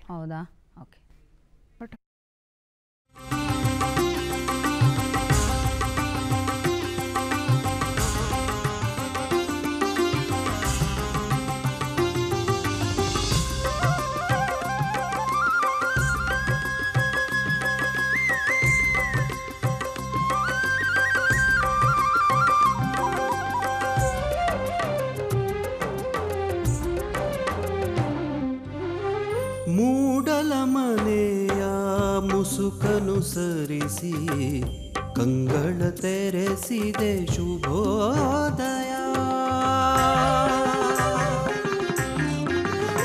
ಹೌದಾ? ಓಕೆ. ಮೂಡಲ ಮನೆಯ ಮುಸುಕನು ಸರಿಸಿ ಕಂಗಳ ತೆರೆಸಿದೆ ಶುಭೋದಯ.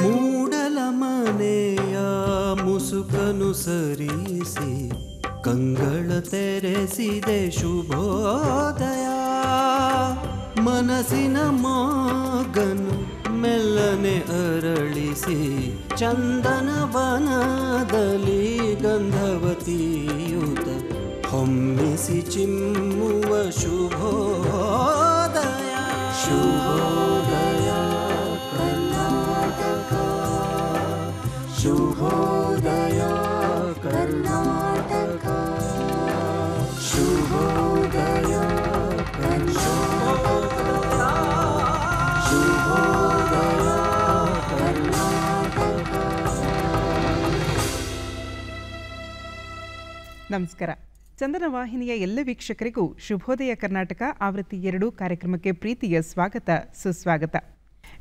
ಮೂಡಲ ಮನೆಯ ಮುಸುಕನು ಸರಿಸಿ ಕಂಗಳ ತೆರೆಸಿದೆ ಶುಭೋದಯ. ಮನಸ್ಸಿನ ಮಗನು ಮೆಲ್ಲನೆ ಅರಳಿಸಿ ಚಂದನವನದಲ್ಲಿ ಗಂಧವತಿಯುತ ಹೊಮ್ಮಿಸಿ ಚಿಮ್ಮುವ ಶುಭೋದಯ. ಶುಭೋದಯ ಕರ್ನಾಟಕ, ಶುಭೋದಯ ಕರ್ನಾಟಕ, ಶುಭೋದಯ ಕರ್ನಾಟಕ, ಶುಭೋದಯ ಕರ್ನಾಟಕ. ನಮಸ್ಕಾರ. ಚಂದನ ವಾಹಿನಿಯ ಎಲ್ಲ ವೀಕ್ಷಕರಿಗೂ ಶುಭೋದಯ ಕರ್ನಾಟಕ ಆವೃತ್ತಿ 2 ಕಾರ್ಯಕ್ರಮಕ್ಕೆ ಪ್ರೀತಿಯ ಸ್ವಾಗತ, ಸುಸ್ವಾಗತ.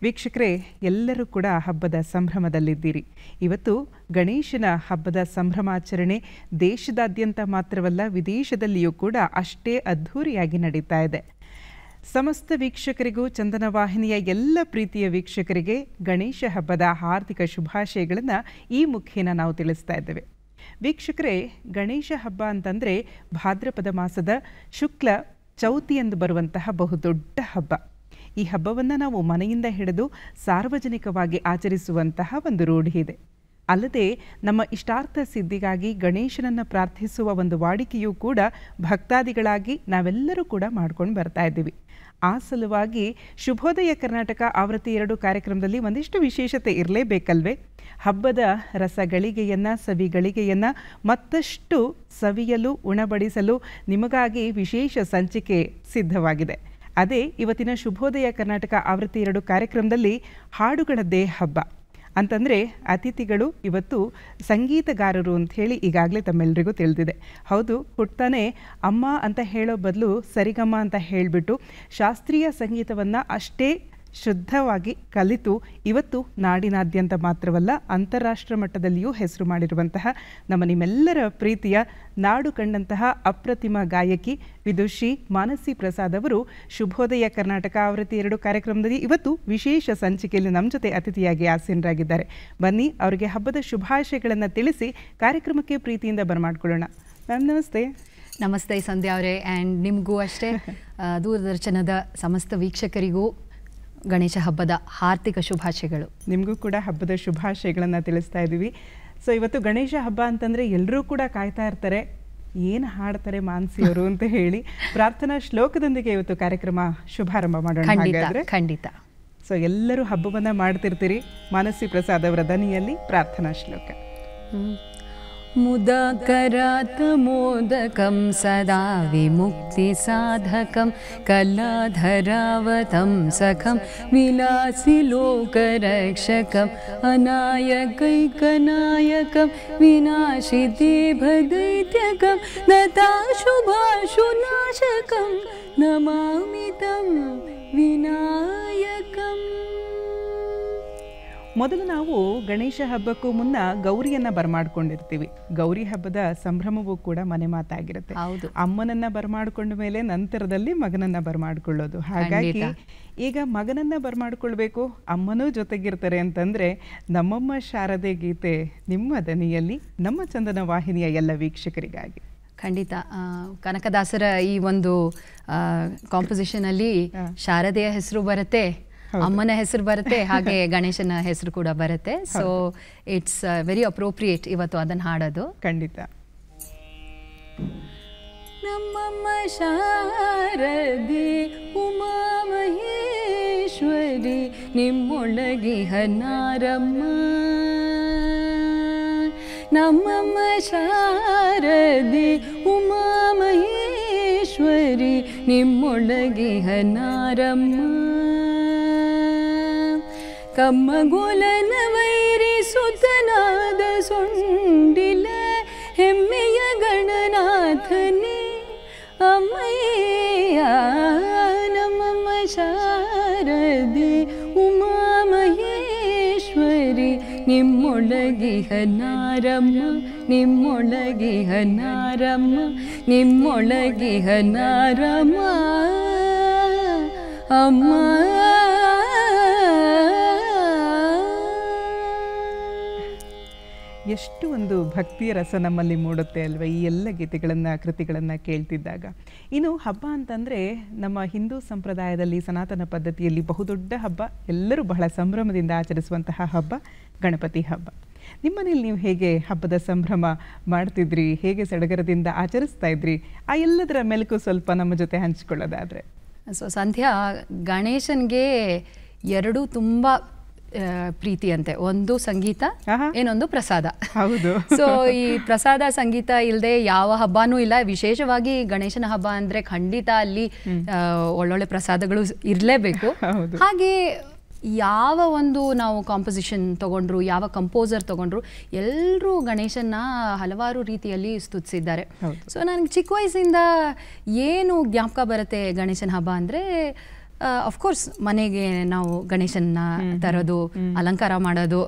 ವೀಕ್ಷಕರೇ, ಎಲ್ಲರೂ ಕೂಡ ಹಬ್ಬದ ಸಂಭ್ರಮದಲ್ಲಿದ್ದೀರಿ. ಇವತ್ತು ಗಣೇಶನ ಹಬ್ಬದ ಸಂಭ್ರಮಾಚರಣೆ ದೇಶದಾದ್ಯಂತ ಮಾತ್ರವಲ್ಲ, ವಿದೇಶದಲ್ಲಿಯೂ ಕೂಡ ಅಷ್ಟೇ ಅದ್ಧೂರಿಯಾಗಿ ನಡೀತಾ ಇದೆ. ಸಮಸ್ತ ವೀಕ್ಷಕರಿಗೂ, ಚಂದನ ವಾಹಿನಿಯ ಎಲ್ಲ ಪ್ರೀತಿಯ ವೀಕ್ಷಕರಿಗೆ ಗಣೇಶ ಹಬ್ಬದ ಹಾರ್ದಿಕ ಶುಭಾಶಯಗಳನ್ನು ಈ ಮುಖೇನ ನಾವು ತಿಳಿಸ್ತಾ ಇದ್ದೇವೆ. ವೀಕ್ಷಕರೇ, ಗಣೇಶ ಹಬ್ಬ ಅಂತಂದರೆ ಭಾದ್ರಪದ ಮಾಸದ ಶುಕ್ಲ ಚೌತಿ ಎಂದು ಬರುವಂತಹ ಬಹುದೊಡ್ಡ ಹಬ್ಬ. ಈ ಹಬ್ಬವನ್ನು ನಾವು ಮನೆಯಿಂದ ಹಿಡಿದು ಸಾರ್ವಜನಿಕವಾಗಿ ಆಚರಿಸುವಂತಹ ಒಂದು ರೂಢಿ ಇದೆ. ಅಲ್ಲದೆ ನಮ್ಮ ಇಷ್ಟಾರ್ಥ ಸಿದ್ಧಿಗಾಗಿ ಗಣೇಶನನ್ನು ಪ್ರಾರ್ಥಿಸುವ ಒಂದು ವಾಡಿಕೆಯೂ ಕೂಡ ಭಕ್ತಾದಿಗಳಾಗಿ ನಾವೆಲ್ಲರೂ ಕೂಡ ಮಾಡ್ಕೊಂಡು ಬರ್ತಾ ಇದ್ದೀವಿ. ಆ ಸಲುವಾಗಿ ಶುಭೋದಯ ಕರ್ನಾಟಕ ಆವೃತ್ತಿ 2 ಕಾರ್ಯಕ್ರಮದಲ್ಲಿ ಒಂದಿಷ್ಟು ವಿಶೇಷತೆ ಇರಲೇಬೇಕಲ್ವೇ? ಹಬ್ಬದ ರಸಗಳಿಗೆಯನ್ನು, ಸವಿಗಳಿಗೆಯನ್ನು ಮತ್ತಷ್ಟು ಸವಿಯಲು, ಉಣಬಡಿಸಲು ನಿಮಗಾಗಿ ವಿಶೇಷ ಸಂಚಿಕೆ ಸಿದ್ಧವಾಗಿದೆ. ಅದೇ ಇವತ್ತಿನ ಶುಭೋದಯ ಕರ್ನಾಟಕ ಆವೃತ್ತಿ 2 ಕಾರ್ಯಕ್ರಮದಲ್ಲಿ ಹಾಡುಗಳದ್ದೇ ಹಬ್ಬ. ಅಂತಂದರೆ ಅತಿಥಿಗಳು ಇವತ್ತು ಸಂಗೀತಗಾರರು ಅಂತ ಹೇಳಿ ಈಗಾಗಲೇ ತಮ್ಮೆಲ್ಲರಿಗೂ ತಿಳಿದಿದೆ. ಹೌದು, ಹುಟ್ಟಾನೆ ಅಮ್ಮ ಅಂತ ಹೇಳೋ ಬದಲು ಸರಿಗಮ್ಮ ಅಂತ ಹೇಳಿಬಿಟ್ಟು ಶಾಸ್ತ್ರೀಯ ಸಂಗೀತವನ್ನು ಅಷ್ಟೇ ಶುದ್ಧವಾಗಿ ಕಲಿತು ಇವತ್ತು ನಾಡಿನಾದ್ಯಂತ ಮಾತ್ರವಲ್ಲ ಅಂತಾರಾಷ್ಟ್ರ ಮಟ್ಟದಲ್ಲಿಯೂ ಹೆಸರು ಮಾಡಿರುವಂತಹ ನಮ್ಮ ನಿಮ್ಮೆಲ್ಲರ ಪ್ರೀತಿಯ ನಾಡು ಕಂಡಂತಹ ಅಪ್ರತಿಮ ಗಾಯಕಿ ವಿದುಷಿ ಮಾನಸಿ ಪ್ರಸಾದ್ ಅವರು ಶುಭೋದಯ ಕರ್ನಾಟಕ ಆವೃತ್ತಿ 2 ಕಾರ್ಯಕ್ರಮದಲ್ಲಿ ಇವತ್ತು ವಿಶೇಷ ಸಂಚಿಕೆಯಲ್ಲಿ ನಮ್ಮ ಜೊತೆ ಅತಿಥಿಯಾಗಿ ಆಸೀನರಾಗಿದ್ದಾರೆ. ಬನ್ನಿ, ಅವರಿಗೆ ಹಬ್ಬದ ಶುಭಾಶಯಗಳನ್ನು ತಿಳಿಸಿ ಕಾರ್ಯಕ್ರಮಕ್ಕೆ ಪ್ರೀತಿಯಿಂದ ಬರಮಾಡ್ಕೊಳ್ಳೋಣ. ಮ್ಯಾಮ್ ನಮಸ್ತೆ. ನಮಸ್ತೆ ಸಂಧ್ಯಾ ಅವರೇ. ಆ್ಯಂಡ್ ನಿಮಗೂ ಅಷ್ಟೇ, ದೂರದರ್ಶನದ ಸಮಸ್ತ ವೀಕ್ಷಕರಿಗೂ ಗಣೇಶ ಹಬ್ಬದ ಹಾರ್ದಿಕ ಶುಭಾಶಯಗಳು. ನಿಮಗೂ ಕೂಡ ಹಬ್ಬದ ಶುಭಾಶಯಗಳನ್ನು ತಿಳಿಸ್ತಾ ಇದ್ದೀವಿ. ಸೊ ಇವತ್ತು ಗಣೇಶ ಹಬ್ಬ ಅಂತಂದರೆ ಎಲ್ಲರೂ ಕೂಡ ಕಾಯ್ತಾ ಇರ್ತಾರೆ, ಏನು ಹಾಡ್ತಾರೆ ಮಾನಸಿಯವರು ಅಂತ ಹೇಳಿ. ಪ್ರಾರ್ಥನಾ ಶ್ಲೋಕದೊಂದಿಗೆ ಇವತ್ತು ಕಾರ್ಯಕ್ರಮ ಶುಭಾರಂಭ ಮಾಡೋಣ. ಖಂಡಿತ. ಸೊ ಎಲ್ಲರೂ ಹಬ್ಬವನ್ನು ಮಾಡ್ತಿರ್ತೀರಿ. ಮಾನಸಿ ಪ್ರಸಾದ್ ಅವರ ದನಿಯಲ್ಲಿ ಪ್ರಾರ್ಥನಾ ಶ್ಲೋಕ. ಮುದಕರಾತ್ ಮೋದಕಂ ಸದಾ ವಿಮುಕ್ತಿಸಾಧಕಂ ಕಲಾಧರಾವತಂ ಸಖಂ ವಿಲಾಸಿ ಲೋಕರಕ್ಷಕಂ ಅನಾಯಕೈಕನಾಯಕಂ ವಿನಾಶಿತೆ ಭದೈತ್ಯಕಂ ನತಾಶುಭಾಶುನಾಶಕಂ ನಮಾಮಿ ತಂ ವಿನಾಯಕಂ. ಮೊದಲು ನಾವು ಗಣೇಶ ಹಬ್ಬಕ್ಕೂ ಮುನ್ನ ಗೌರಿಯನ್ನು ಬರಮಾಡ್ಕೊಂಡಿರ್ತೀವಿ. ಗೌರಿ ಹಬ್ಬದ ಸಂಭ್ರಮವೂ ಕೂಡ ಮನೆ ಮಾತಾಗಿರುತ್ತೆ. ಅಮ್ಮನನ್ನ ಬರಮಾಡ್ಕೊಂಡ ಮೇಲೆ ನಂತರದಲ್ಲಿ ಮಗನನ್ನ ಬರಮಾಡ್ಕೊಳ್ಳೋದು. ಹಾಗಾಗಿ ಈಗ ಮಗನನ್ನ ಬರಮಾಡ್ಕೊಳ್ಬೇಕು, ಅಮ್ಮನೂ ಜೊತೆಗಿರ್ತಾರೆ ಅಂತಂದ್ರೆ ನಮ್ಮಮ್ಮ ಶಾರದೆ ಗೀತೆ ನಿಮ್ಮ ದನಿಯಲ್ಲಿ ನಮ್ಮ ಚಂದನ ವಾಹಿನಿಯ ಎಲ್ಲ ವೀಕ್ಷಕರಿಗಾಗಿ. ಖಂಡಿತ. ಕನಕದಾಸರ ಈ ಒಂದು ಕಾಂಪೋಸಿಷನ್ ಅಲ್ಲಿ ಶಾರದೆಯ ಹೆಸರು ಬರುತ್ತೆ, ಅಮ್ಮನ ಹೆಸರು ಬರುತ್ತೆ, ಹಾಗೆ ಗಣೇಶನ ಹೆಸರು ಕೂಡ ಬರುತ್ತೆ. ಸೊ ಇಟ್ಸ್ ವೆರಿ ಅಪ್ರೋಪ್ರಿಯೇಟ್ ಇವತ್ತು ಅದನ್ನು ಹಾಡೋದು. ಖಂಡಿತ. ನಮ್ಮಮ್ಮ ಶಾರದೆ ಉಮಾ ಮಹೇಶ್ವರಿ ನಿಮ್ಮೊಳಗೆ ಹನಾರಮ್ಮ ನಮ್ಮಮ್ಮ ಶಾರದೆ ಉಮಾ ಮಹೇಶ್ವರಿ ನಿಮ್ಮೊಳಗಿಹ ನಾರಮ್ಮ ಕಮ್ಮಗೋಲನ ವೈರಿ ಸುತನಾದ ಸೊಂಡಿಲ ಹೆಮ್ಮೆಯ ಗಣನಾಥನೇ ಅಮ್ಮಯ್ಯ ನಮ್ಮಮ್ಮ ಶಾರದೆ ಉಮಾ ಮಹೇಶ್ವರಿ ನಿಮ್ಮೊಳಗಿಹ ನಾರಮ್ಮ ನಿಮ್ಮೊಳಗಿಹ ನಾರಮ್ಮ ನಿಮ್ಮೊಳಗಿಹ ನಾರಮ್ಮ ಅಮ್ಮ ಎಷ್ಟು ಒಂದು ಭಕ್ತಿಯ ರಸ ನಮ್ಮಲ್ಲಿ ಮೂಡುತ್ತೆ ಅಲ್ವಾ ಈ ಎಲ್ಲ ಗೀತೆಗಳನ್ನು ಕೃತಿಗಳನ್ನು ಕೇಳ್ತಿದ್ದಾಗ. ಇನ್ನು ಹಬ್ಬ ಅಂತಂದರೆ ನಮ್ಮ ಹಿಂದೂ ಸಂಪ್ರದಾಯದಲ್ಲಿ ಸನಾತನ ಪದ್ಧತಿಯಲ್ಲಿ ಬಹುದೊಡ್ಡ ಹಬ್ಬ, ಎಲ್ಲರೂ ಬಹಳ ಸಂಭ್ರಮದಿಂದ ಆಚರಿಸುವಂತಹ ಹಬ್ಬ ಗಣಪತಿ ಹಬ್ಬ. ನಿಮ್ಮನೇಲಿ ನೀವು ಹೇಗೆ ಹಬ್ಬದ ಸಂಭ್ರಮ ಮಾಡ್ತಿದ್ರಿ, ಹೇಗೆ ಸಡಗರದಿಂದ ಆಚರಿಸ್ತಾ ಇದ್ರಿ, ಆ ಎಲ್ಲದರ ಮೆಲುಕು ಸ್ವಲ್ಪ ನಮ್ಮ ಜೊತೆ ಹಂಚಿಕೊಳ್ಳೋದಾದರೆ? ಸೊ ಸಂಧ್ಯಾ, ಗಣೇಶನ್ಗೆ ಎರಡೂ ತುಂಬ ಪ್ರೀತಿಯಂತೆ. ಒಂದು ಸಂಗೀತ, ಏನೊಂದು ಪ್ರಸಾದ. ಹೌದು. ಸೊ ಈ ಪ್ರಸಾದ ಸಂಗೀತ ಇಲ್ಲದೆ ಯಾವ ಹಬ್ಬನೂ ಇಲ್ಲ. ವಿಶೇಷವಾಗಿ ಗಣೇಶನ ಹಬ್ಬ ಅಂದರೆ ಖಂಡಿತ ಅಲ್ಲಿ ಒಳ್ಳೊಳ್ಳೆ ಪ್ರಸಾದಗಳು ಇರಲೇಬೇಕು. ಹಾಗೆ ಯಾವ ಒಂದು ನಾವು ಕಾಂಪೋಸಿಷನ್ ತೊಗೊಂಡ್ರು, ಯಾವ ಕಂಪೋಸರ್ ತೊಗೊಂಡ್ರು, ಎಲ್ಲರೂ ಗಣೇಶನ್ನ ಹಲವಾರು ರೀತಿಯಲ್ಲಿ ಸ್ತುತಿಸಿದ್ದಾರೆ. ಸೊ ನನಗೆ ಚಿಕ್ಕ ವಯಸ್ಸಿಂದ ಏನು ಜ್ಞಾಪಕ ಬರುತ್ತೆ ಗಣೇಶನ ಹಬ್ಬ ಅಂದರೆ, ಅಫ್ಕೋರ್ಸ್ ಮನೆಗೆ ನಾವು ಗಣೇಶನ್ನ ತರೋದು, ಅಲಂಕಾರ ಮಾಡೋದು,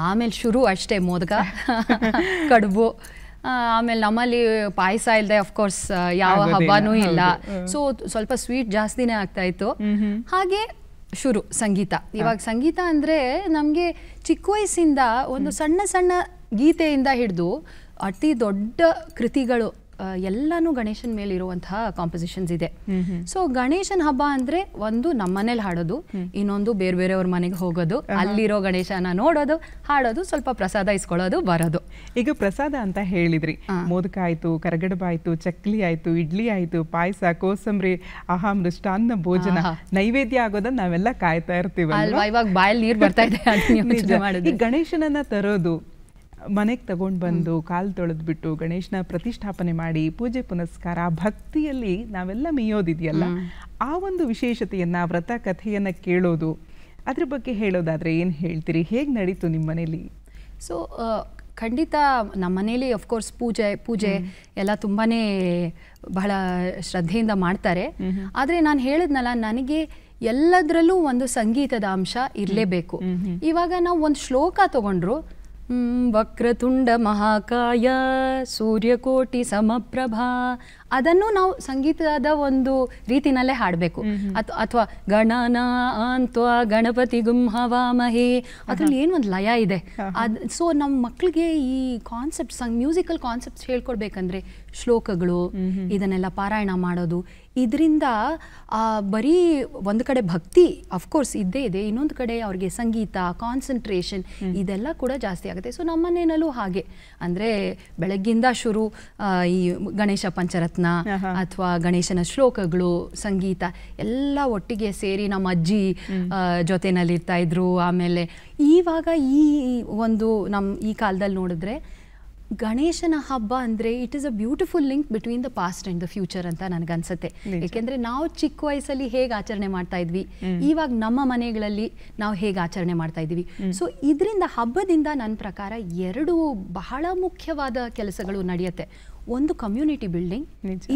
ಆಮೇಲೆ ಶುರು ಅಷ್ಟೇ ಮೋದಕ ಕಡುಬು, ಆಮೇಲೆ ನಮ್ಮಲ್ಲಿ ಪಾಯಸ ಇಲ್ಲದೆ ಅಫ್ಕೋರ್ಸ್ ಯಾವ ಹಬ್ಬನೂ ಇಲ್ಲ. ಸೊ ಸ್ವಲ್ಪ ಸ್ವೀಟ್ ಜಾಸ್ತಿನೇ ಆಗ್ತಾ ಇತ್ತು. ಹಾಗೆ ಶುರು ಸಂಗೀತ. ಇವಾಗ ಸಂಗೀತ ಅಂದರೆ ನಮಗೆ ಚಿಕ್ಕ ವಯಸ್ಸಿಂದ ಒಂದು ಸಣ್ಣ ಸಣ್ಣ ಗೀತೆಯಿಂದ ಹಿಡಿದು ಅತಿ ದೊಡ್ಡ ಕೃತಿಗಳು ಎಲ್ಲನೂ ಗಣೇಶನ ಮೇಲೆ ಇರುವಂತಹ ಕಾಂಪೋಸಿಷನ್ಸ್ ಇದೆ. ಸೊ ಗಣೇಶನ ಹಬ್ಬ ಅಂದರೆ ಒಂದು ನಮ್ಮನೇಲಿ ಹಾಡೋದು, ಇನ್ನೊಂದು ಬೇರೆ ಬೇರೆಯವ್ರ ಮನೆಗೆ ಹೋಗೋದು, ಅಲ್ಲಿರೋ ಗಣೇಶನ ನೋಡೋದು, ಹಾಡೋದು, ಸ್ವಲ್ಪ ಪ್ರಸಾದ ಇಸ್ಕೊಳ್ಳೋದು, ಬರೋದು. ಈಗ ಪ್ರಸಾದ ಅಂತ ಹೇಳಿದ್ರಿ, ಮೋದಕ ಆಯ್ತು, ಕರಗಡಬ ಆಯ್ತು, ಚಕ್ಲಿ ಆಯ್ತು, ಇಡ್ಲಿ ಆಯ್ತು, ಪಾಯಸ, ಕೋಸಂಬರಿ, ಆಹಾ ಮೃಷ್ಟಾನ್ನ ಭೋಜನ, ನೈವೇದ್ಯ ಆಗೋದನ್ನ ನಾವೆಲ್ಲ ಕಾಯ್ತಾ ಇರ್ತೀವಿ ಅಲ್ವಾ. ಇವಾಗ ಬಾಯಲ್ಲಿ ನೀರು ಬರ್ತಾ ಇದೆ. ಈ ಗಣೇಶನನ್ನ ತರೋದು, ಮನೆಗೆ ತಗೊಂಡು ಬಂದು ಕಾಲು ತೊಳೆದ್ಬಿಟ್ಟು ಗಣೇಶನ ಪ್ರತಿಷ್ಠಾಪನೆ ಮಾಡಿ ಪೂಜೆ ಪುನಸ್ಕಾರ, ಭಕ್ತಿಯಲ್ಲಿ ನಾವೆಲ್ಲ ಮೀಯೋದಿದೆಯಲ್ಲ, ಆ ಒಂದು ವಿಶೇಷತೆಯನ್ನ, ವ್ರತ ಕಥೆಯನ್ನ ಕೇಳೋದು, ಅದ್ರ ಬಗ್ಗೆ ಹೇಳೋದಾದ್ರೆ ಏನು ಹೇಳ್ತೀರಿ? ಹೇಗೆ ನಡೀತು ನಿಮ್ಮ ಮನೇಲಿ? ಸೊ ಖಂಡಿತ ನಮ್ಮ ಮನೇಲಿ ಅಫ್ಕೋರ್ಸ್ ಪೂಜೆ ಎಲ್ಲ ತುಂಬಾ ಬಹಳ ಶ್ರದ್ಧೆಯಿಂದ ಮಾಡ್ತಾರೆ. ಆದರೆ ನಾನು ಹೇಳಿದ್ನಲ್ಲ, ನನಗೆ ಎಲ್ಲದರಲ್ಲೂ ಒಂದು ಸಂಗೀತದ ಅಂಶ ಇರಲೇಬೇಕು. ಇವಾಗ ನಾವು ಒಂದು ಶ್ಲೋಕ ತಗೊಂಡ್ರು, ವಕ್ರತುಂಡ ಮಹಾಕಾಯ ಸೂರ್ಯಕೋಟಿ ಸಮಪ್ರಭಾ, ಅದನ್ನು ನಾವು ಸಂಗೀತದ ಒಂದು ರೀತಿನಲ್ಲೇ ಹಾಡಬೇಕು. ಅಥವಾ ಗಣನಾನ್ತ್ವಾ ಗಣಪತಿ ಗುಂಹವಾಮಹೇ, ಅದ್ರಲ್ಲಿ ಏನು ಒಂದು ಲಯ ಇದೆ. ಸೊ ನಮ್ಮ ಮಕ್ಕಳಿಗೆ ಈ ಕಾನ್ಸೆಪ್ಟ್ಸ್, ಮ್ಯೂಸಿಕಲ್ ಕಾನ್ಸೆಪ್ಟ್ಸ್ ಹೇಳ್ಕೊಡ್ಬೇಕಂದ್ರೆ ಶ್ಲೋಕಗಳು, ಇದನ್ನೆಲ್ಲ ಪಾರಾಯಣ ಮಾಡೋದು, ಇದರಿಂದ ಬರೀ ಒಂದು ಕಡೆ ಭಕ್ತಿ ಅಫ್ಕೋರ್ಸ್ ಇದ್ದೇ ಇದೆ, ಇನ್ನೊಂದು ಕಡೆ ಅವ್ರಿಗೆ ಸಂಗೀತ, ಕಾನ್ಸಂಟ್ರೇಷನ್ ಇದೆಲ್ಲ ಕೂಡ ಜಾಸ್ತಿ ಆಗುತ್ತೆ. ಸೊ ನಮ್ಮ ಮನೆಯಲ್ಲೂ ಹಾಗೆ, ಅಂದರೆ ಬೆಳಗ್ಗಿಂದ ಶುರು ಈ ಗಣೇಶ ಪಂಚರತ್ನ ಅಥವಾ ಗಣೇಶನ ಶ್ಲೋಕಗಳು, ಸಂಗೀತ ಎಲ್ಲ ಒಟ್ಟಿಗೆ ಸೇರಿ ನಮ್ಮ ಅಜ್ಜಿ ಜೊತೆನಲ್ಲಿರ್ತಾ ಇದ್ರು. ಆಮೇಲೆ ಇವಾಗ ಈ ಒಂದು ನಮ್ಮ ಈ ಕಾಲದಲ್ಲಿ ನೋಡಿದ್ರೆ ಗಣೇಶನ ಹಬ್ಬ ಅಂದರೆ it is a beautiful link between the past and the future ಅಂತ ನನಗನ್ಸುತ್ತೆ. ಏಕೆಂದರೆ ನಾವು ಚಿಕ್ಕ ವಯಸ್ಸಲ್ಲಿ ಹೇಗೆ ಆಚರಣೆ ಮಾಡ್ತಾ ಇದ್ವಿ, ಇವಾಗ ನಮ್ಮ ಮನೆಗಳಲ್ಲಿ ನಾವು ಹೇಗೆ ಆಚರಣೆ ಮಾಡ್ತಾ ಇದ್ವಿ. ಸೊ ಇದರಿಂದ ಹಬ್ಬದಿಂದ ನನ್ನ ಪ್ರಕಾರ ಎರಡು ಬಹಳ ಮುಖ್ಯವಾದ ಕೆಲಸಗಳು ನಡೆಯುತ್ತೆ. ಒಂದು ಕಮ್ಯುನಿಟಿ ಬಿಲ್ಡಿಂಗ್,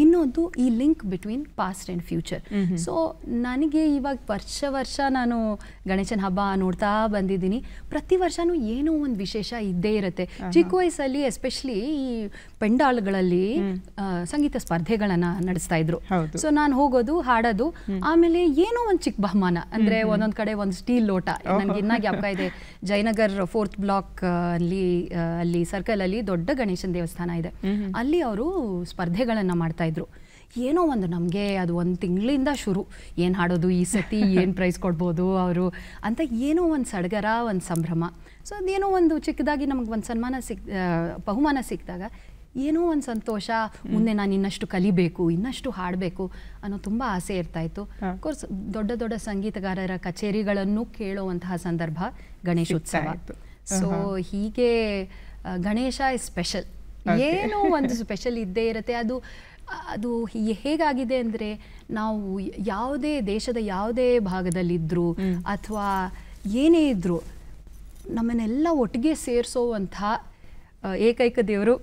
ಇನ್ನೊಂದು ಈ link between past and future. So ನನಗೆ ಇವಾಗ ವರ್ಷ ನಾನು ಗಣೇಶನ ಹಬ್ಬ ನೋಡ್ತಾ ಬಂದಿದ್ದೀನಿ. ಪ್ರತಿ ವರ್ಷನೂ ಏನೋ ಒಂದು ವಿಶೇಷ ಇದ್ದೇ ಇರುತ್ತೆ. ಚಿಕ್ಕ ವಯಸ್ಸಲ್ಲಿ ಎಸ್ಪೆಷಲಿ ಈ ಪೆಂಡಾಲ್ಗಳಲ್ಲಿ ಸಂಗೀತ ಸ್ಪರ್ಧೆಗಳನ್ನು ನಡೆಸ್ತಾ ಇದ್ರು. ಸೊ ನಾನು ಹೋಗೋದು, ಹಾಡೋದು, ಆಮೇಲೆ ಏನೋ ಒಂದು ಚಿಕ್ಕ ಬಹುಮಾನ, ಅಂದರೆ ಒಂದೊಂದು ಕಡೆ ಒಂದು ಸ್ಟೀಲ್ ಲೋಟ. ನನಗೆ ಇನ್ನ ಜ್ಞಾಪಕ ಇದೆ, ಜಯನಗರ್ 4th ಬ್ಲಾಕ್ ಅಲ್ಲಿ ಸರ್ಕಲ್ ಅಲ್ಲಿ ದೊಡ್ಡ ಗಣೇಶನ ದೇವಸ್ಥಾನ ಇದೆ, ಅಲ್ಲಿ ಅವರು ಸ್ಪರ್ಧೆಗಳನ್ನು ಮಾಡ್ತಾ ಇದ್ರು. ಏನೋ ಒಂದು ನಮಗೆ ಅದು ಒಂದು ತಿಂಗಳಿಂದ ಶುರು, ಏನು ಹಾಡೋದು ಈ ಸತಿ, ಏನು ಪ್ರೈಸ್ ಕೊಡ್ಬೋದು ಅವರು ಅಂತ, ಏನೋ ಒಂದು ಸಡಗರ, ಒಂದು ಸಂಭ್ರಮ. ಸೊ ಅದೇನೋ ಒಂದು ಚಿಕ್ಕದಾಗಿ ನಮಗೆ ಒಂದು ಬಹುಮಾನ ಸಿಕ್ಕಿದಾಗ ಏನೋ ಒಂದು ಸಂತೋಷ, ಮುಂದೆ ನಾನು ಇನ್ನಷ್ಟು ಕಲಿಬೇಕು, ಇನ್ನಷ್ಟು ಹಾಡಬೇಕು ಅನ್ನೋ ತುಂಬ ಆಸೆ ಇರ್ತಾ ಇತ್ತು. ಕೋರ್ಸ್ ದೊಡ್ಡ ದೊಡ್ಡ ಸಂಗೀತಗಾರರ ಕಚೇರಿಗಳನ್ನು ಕೇಳುವಂತಹ ಸಂದರ್ಭ ಗಣೇಶೋತ್ಸವ. ಸೊ ಹೀಗೆ ಗಣೇಶ ಇಸ್ ಸ್ಪೆಷಲ್, ಏನೋ ಒಂದು ಸ್ಪೆಷಲ್ ಇದ್ದೇ ಇರುತ್ತೆ. ಅದು ಹೇಗಾಗಿದೆ ಅಂದರೆ, ನಾವು ಯಾವುದೇ ದೇಶದ ಯಾವುದೇ ಭಾಗದಲ್ಲಿದ್ದರೂ ಅಥವಾ ಏನೇ ಇದ್ದರೂ ನಮ್ಮನ್ನೆಲ್ಲ ಒಟ್ಟಿಗೆ ಸೇರಿಸೋವಂಥ ಏಕೈಕ ದೇವರು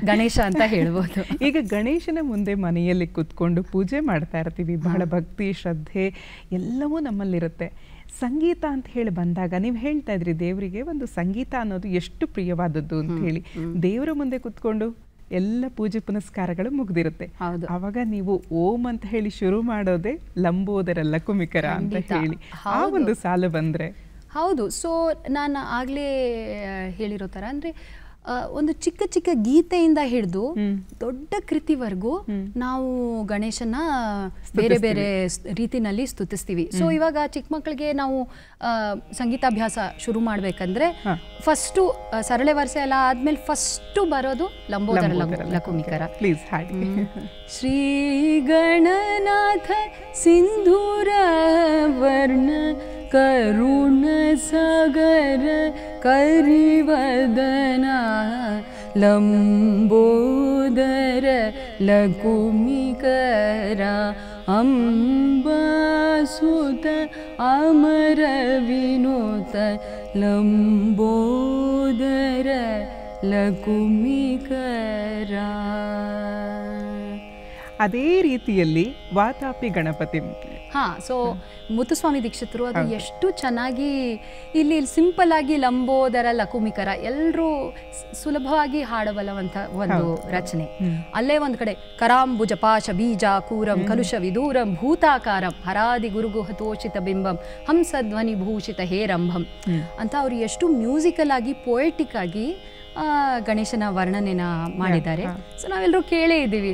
ಗಣೇಶ ಅಂತ ಹೇಳ್ಬೋದು. ಈಗ ಗಣೇಶನ ಮುಂದೆ ಮನೆಯಲ್ಲಿ ಕೂತ್ಕೊಂಡು ಪೂಜೆ ಮಾಡ್ತಾ ಇರ್ತೀವಿ, ಬಹಳ ಭಕ್ತಿ ಶ್ರದ್ಧೆ ಎಲ್ಲವೂ ನಮ್ಮಲ್ಲಿರುತ್ತೆ. ಸಂಗೀತ ಅಂತ ಹೇಳಿ ಬಂದಾಗ ನೀವು ಹೇಳ್ತಾ ಇದ್ರಿ ದೇವರಿಗೆ ಒಂದು ಸಂಗೀತ ಅನ್ನೋದು ಎಷ್ಟು ಪ್ರಿಯವಾದದ್ದು ಅಂತ ಹೇಳಿ. ದೇವರ ಮುಂದೆ ಕೂತ್ಕೊಂಡು ಎಲ್ಲ ಪೂಜೆ ಪುನಸ್ಕಾರಗಳು ಮುಗ್ದಿರುತ್ತೆ, ಅವಾಗ ನೀವು ಓಂ ಅಂತ ಹೇಳಿ ಶುರು ಮಾಡೋದೇ ಲಂಬೋದರ ಲಕುಮಿಕರ ಅಂತ ಹೇಳಿ ಆ ಒಂದು ಸಾಲು ಬಂದ್ರೆ. ಹೌದು. ಸೊ ನಾನು ಆಗಲೇ ಹೇಳಿರೋ ಥರ ಅಂದರೆ ಒಂದು ಚಿಕ್ಕ ಚಿಕ್ಕ ಗೀತೆಯಿಂದ ಹಿಡಿದು ದೊಡ್ಡ ಕೃತಿವರೆಗೂ ನಾವು ಗಣೇಶನ ಬೇರೆ ಬೇರೆ ರೀತಿನಲ್ಲಿ ಸ್ತುತಿಸ್ತೀವಿ. ಸೊ ಇವಾಗ ಚಿಕ್ಕ ಮಕ್ಕಳಿಗೆ ನಾವು ಸಂಗೀತಾಭ್ಯಾಸ ಶುರು ಮಾಡಬೇಕಂದ್ರೆ ಫಸ್ಟು ಸರಳೆ ವರ್ಷ ಎಲ್ಲ ಆದ್ಮೇಲೆ ಫಸ್ಟು ಬರೋದು ಲಂಬೋದರ ಲಕುಮಿಕರ. ಪ್ಲೀಸ್ ಹಾಡಿ. ಶ್ರೀ ಗಣನಾಥ ಸಿಂಧೂರ ವರ್ಣ ಕರುಣ ಸಾಗರ ಕರಿವದನ ಲಂಬೋದರ ಲಕುಮಿಕರ ಅಂಬಾಸುತ ಅಮರ ವಿನೋತ ಲಂಬೋದರ ಲಕುಮಿಕರ. ಅದೇ ರೀತಿಯಲ್ಲಿ ವಾತಾಪಿ ಗಣಪತಿ. ಸೊ ಮುತ್ತುಸ್ವಾಮಿ ದೀಕ್ಷಿತರು ಅದು ಎಷ್ಟು ಚೆನ್ನಾಗಿ ಇಲ್ಲಿ ಸಿಂಪಲ್ ಆಗಿ ಲಂಬೋದರ ಲಕುಮಿಕರ ಎಲ್ಲರೂ ಸುಲಭವಾಗಿ ಹಾಡಬಲ್ಲವಂತ ಒಂದು ರಚನೆ. ಅಲ್ಲೇ ಒಂದು ಕಡೆ ಕರಾಂಬುಜ ಪಾಶ ಬೀಜ ಕೂರಂ ಕಲುಷ ವಿದೂರಂ ಭೂತಾಕಾರಂ ಹರಾದಿ ಗುರುಗುಹ ತೋಷಿತ ಬಿಂಬಂ ಹಂಸಧ್ವನಿ ಭೂಷಿತ ಹೇರಂಭಂ ಅಂತ ಅವರು ಎಷ್ಟು ಮ್ಯೂಸಿಕಲ್ ಆಗಿ ಪೊಯೆಟಿಕ್ ಆಗಿ ಗಣೇಶನ ವರ್ಣನೆನ ಮಾಡಿದ್ದಾರೆ. ಸೊ ನಾವೆಲ್ಲರೂ ಕೇಳೇ ಇದ್ದೀವಿ.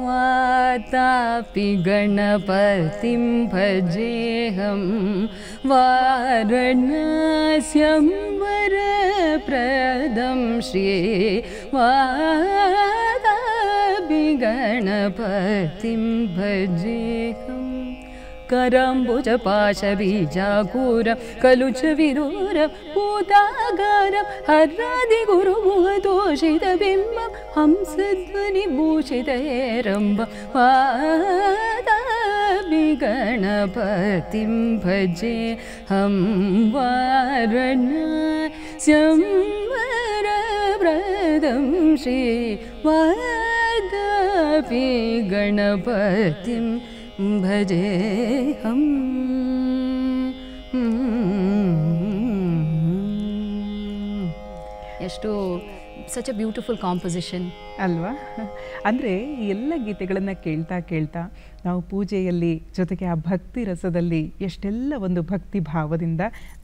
ವಾತಾಪಿ ಗಣಪತಿಂ ಭಜೇಹಂ ವಾರಣಾಸ್ಯಂ ವರಪ್ರದಂ ಶ್ರೀ ವಾತಾಪಿ ಗಣಪತಿಂ ಭಜೇಹಂ ಕರಾಂಬುಜ ಪಾಶ ಬೀಜಾಕೂರ ಕಲುಚ ವಿದೂರ ಭೂತಾಗಾರ ಹರಾದಿ ಗುರುಗುಹ ತೋಷಿತ ಬಿಂಬ ಹಂಸಧ್ವನಿ ಭೂಷಿತ ಹೇರಂಬ ವಾತಾಪಿ ಗಣಪತಿಂ ಭಜೆ ಹಂ ವಾರಣಾಸ್ಯಂ ವರಪ್ರದಂ ಶ್ರೀ ವಾತಾಪಿ ಗಣಪತಿಂ ಭಜೇಹಂ. ಎಷ್ಟು ಸಚ್ ಎ ಬ್ಯೂಟಿಫುಲ್ ಕಾಂಪೋಸಿಷನ್ ಅಲ್ವಾ? ಅಂದರೆ ಈ ಎಲ್ಲ ಗೀತೆಗಳನ್ನು ಕೇಳ್ತಾ ಕೇಳ್ತಾ ನಾವು ಪೂಜೆಯಲ್ಲಿ ಜೊತೆಗೆ ಆ ಭಕ್ತಿ ರಸದಲ್ಲಿ ಎಷ್ಟೆಲ್ಲ ಒಂದು ಭಕ್ತಿ ಭಾವದಿಂದ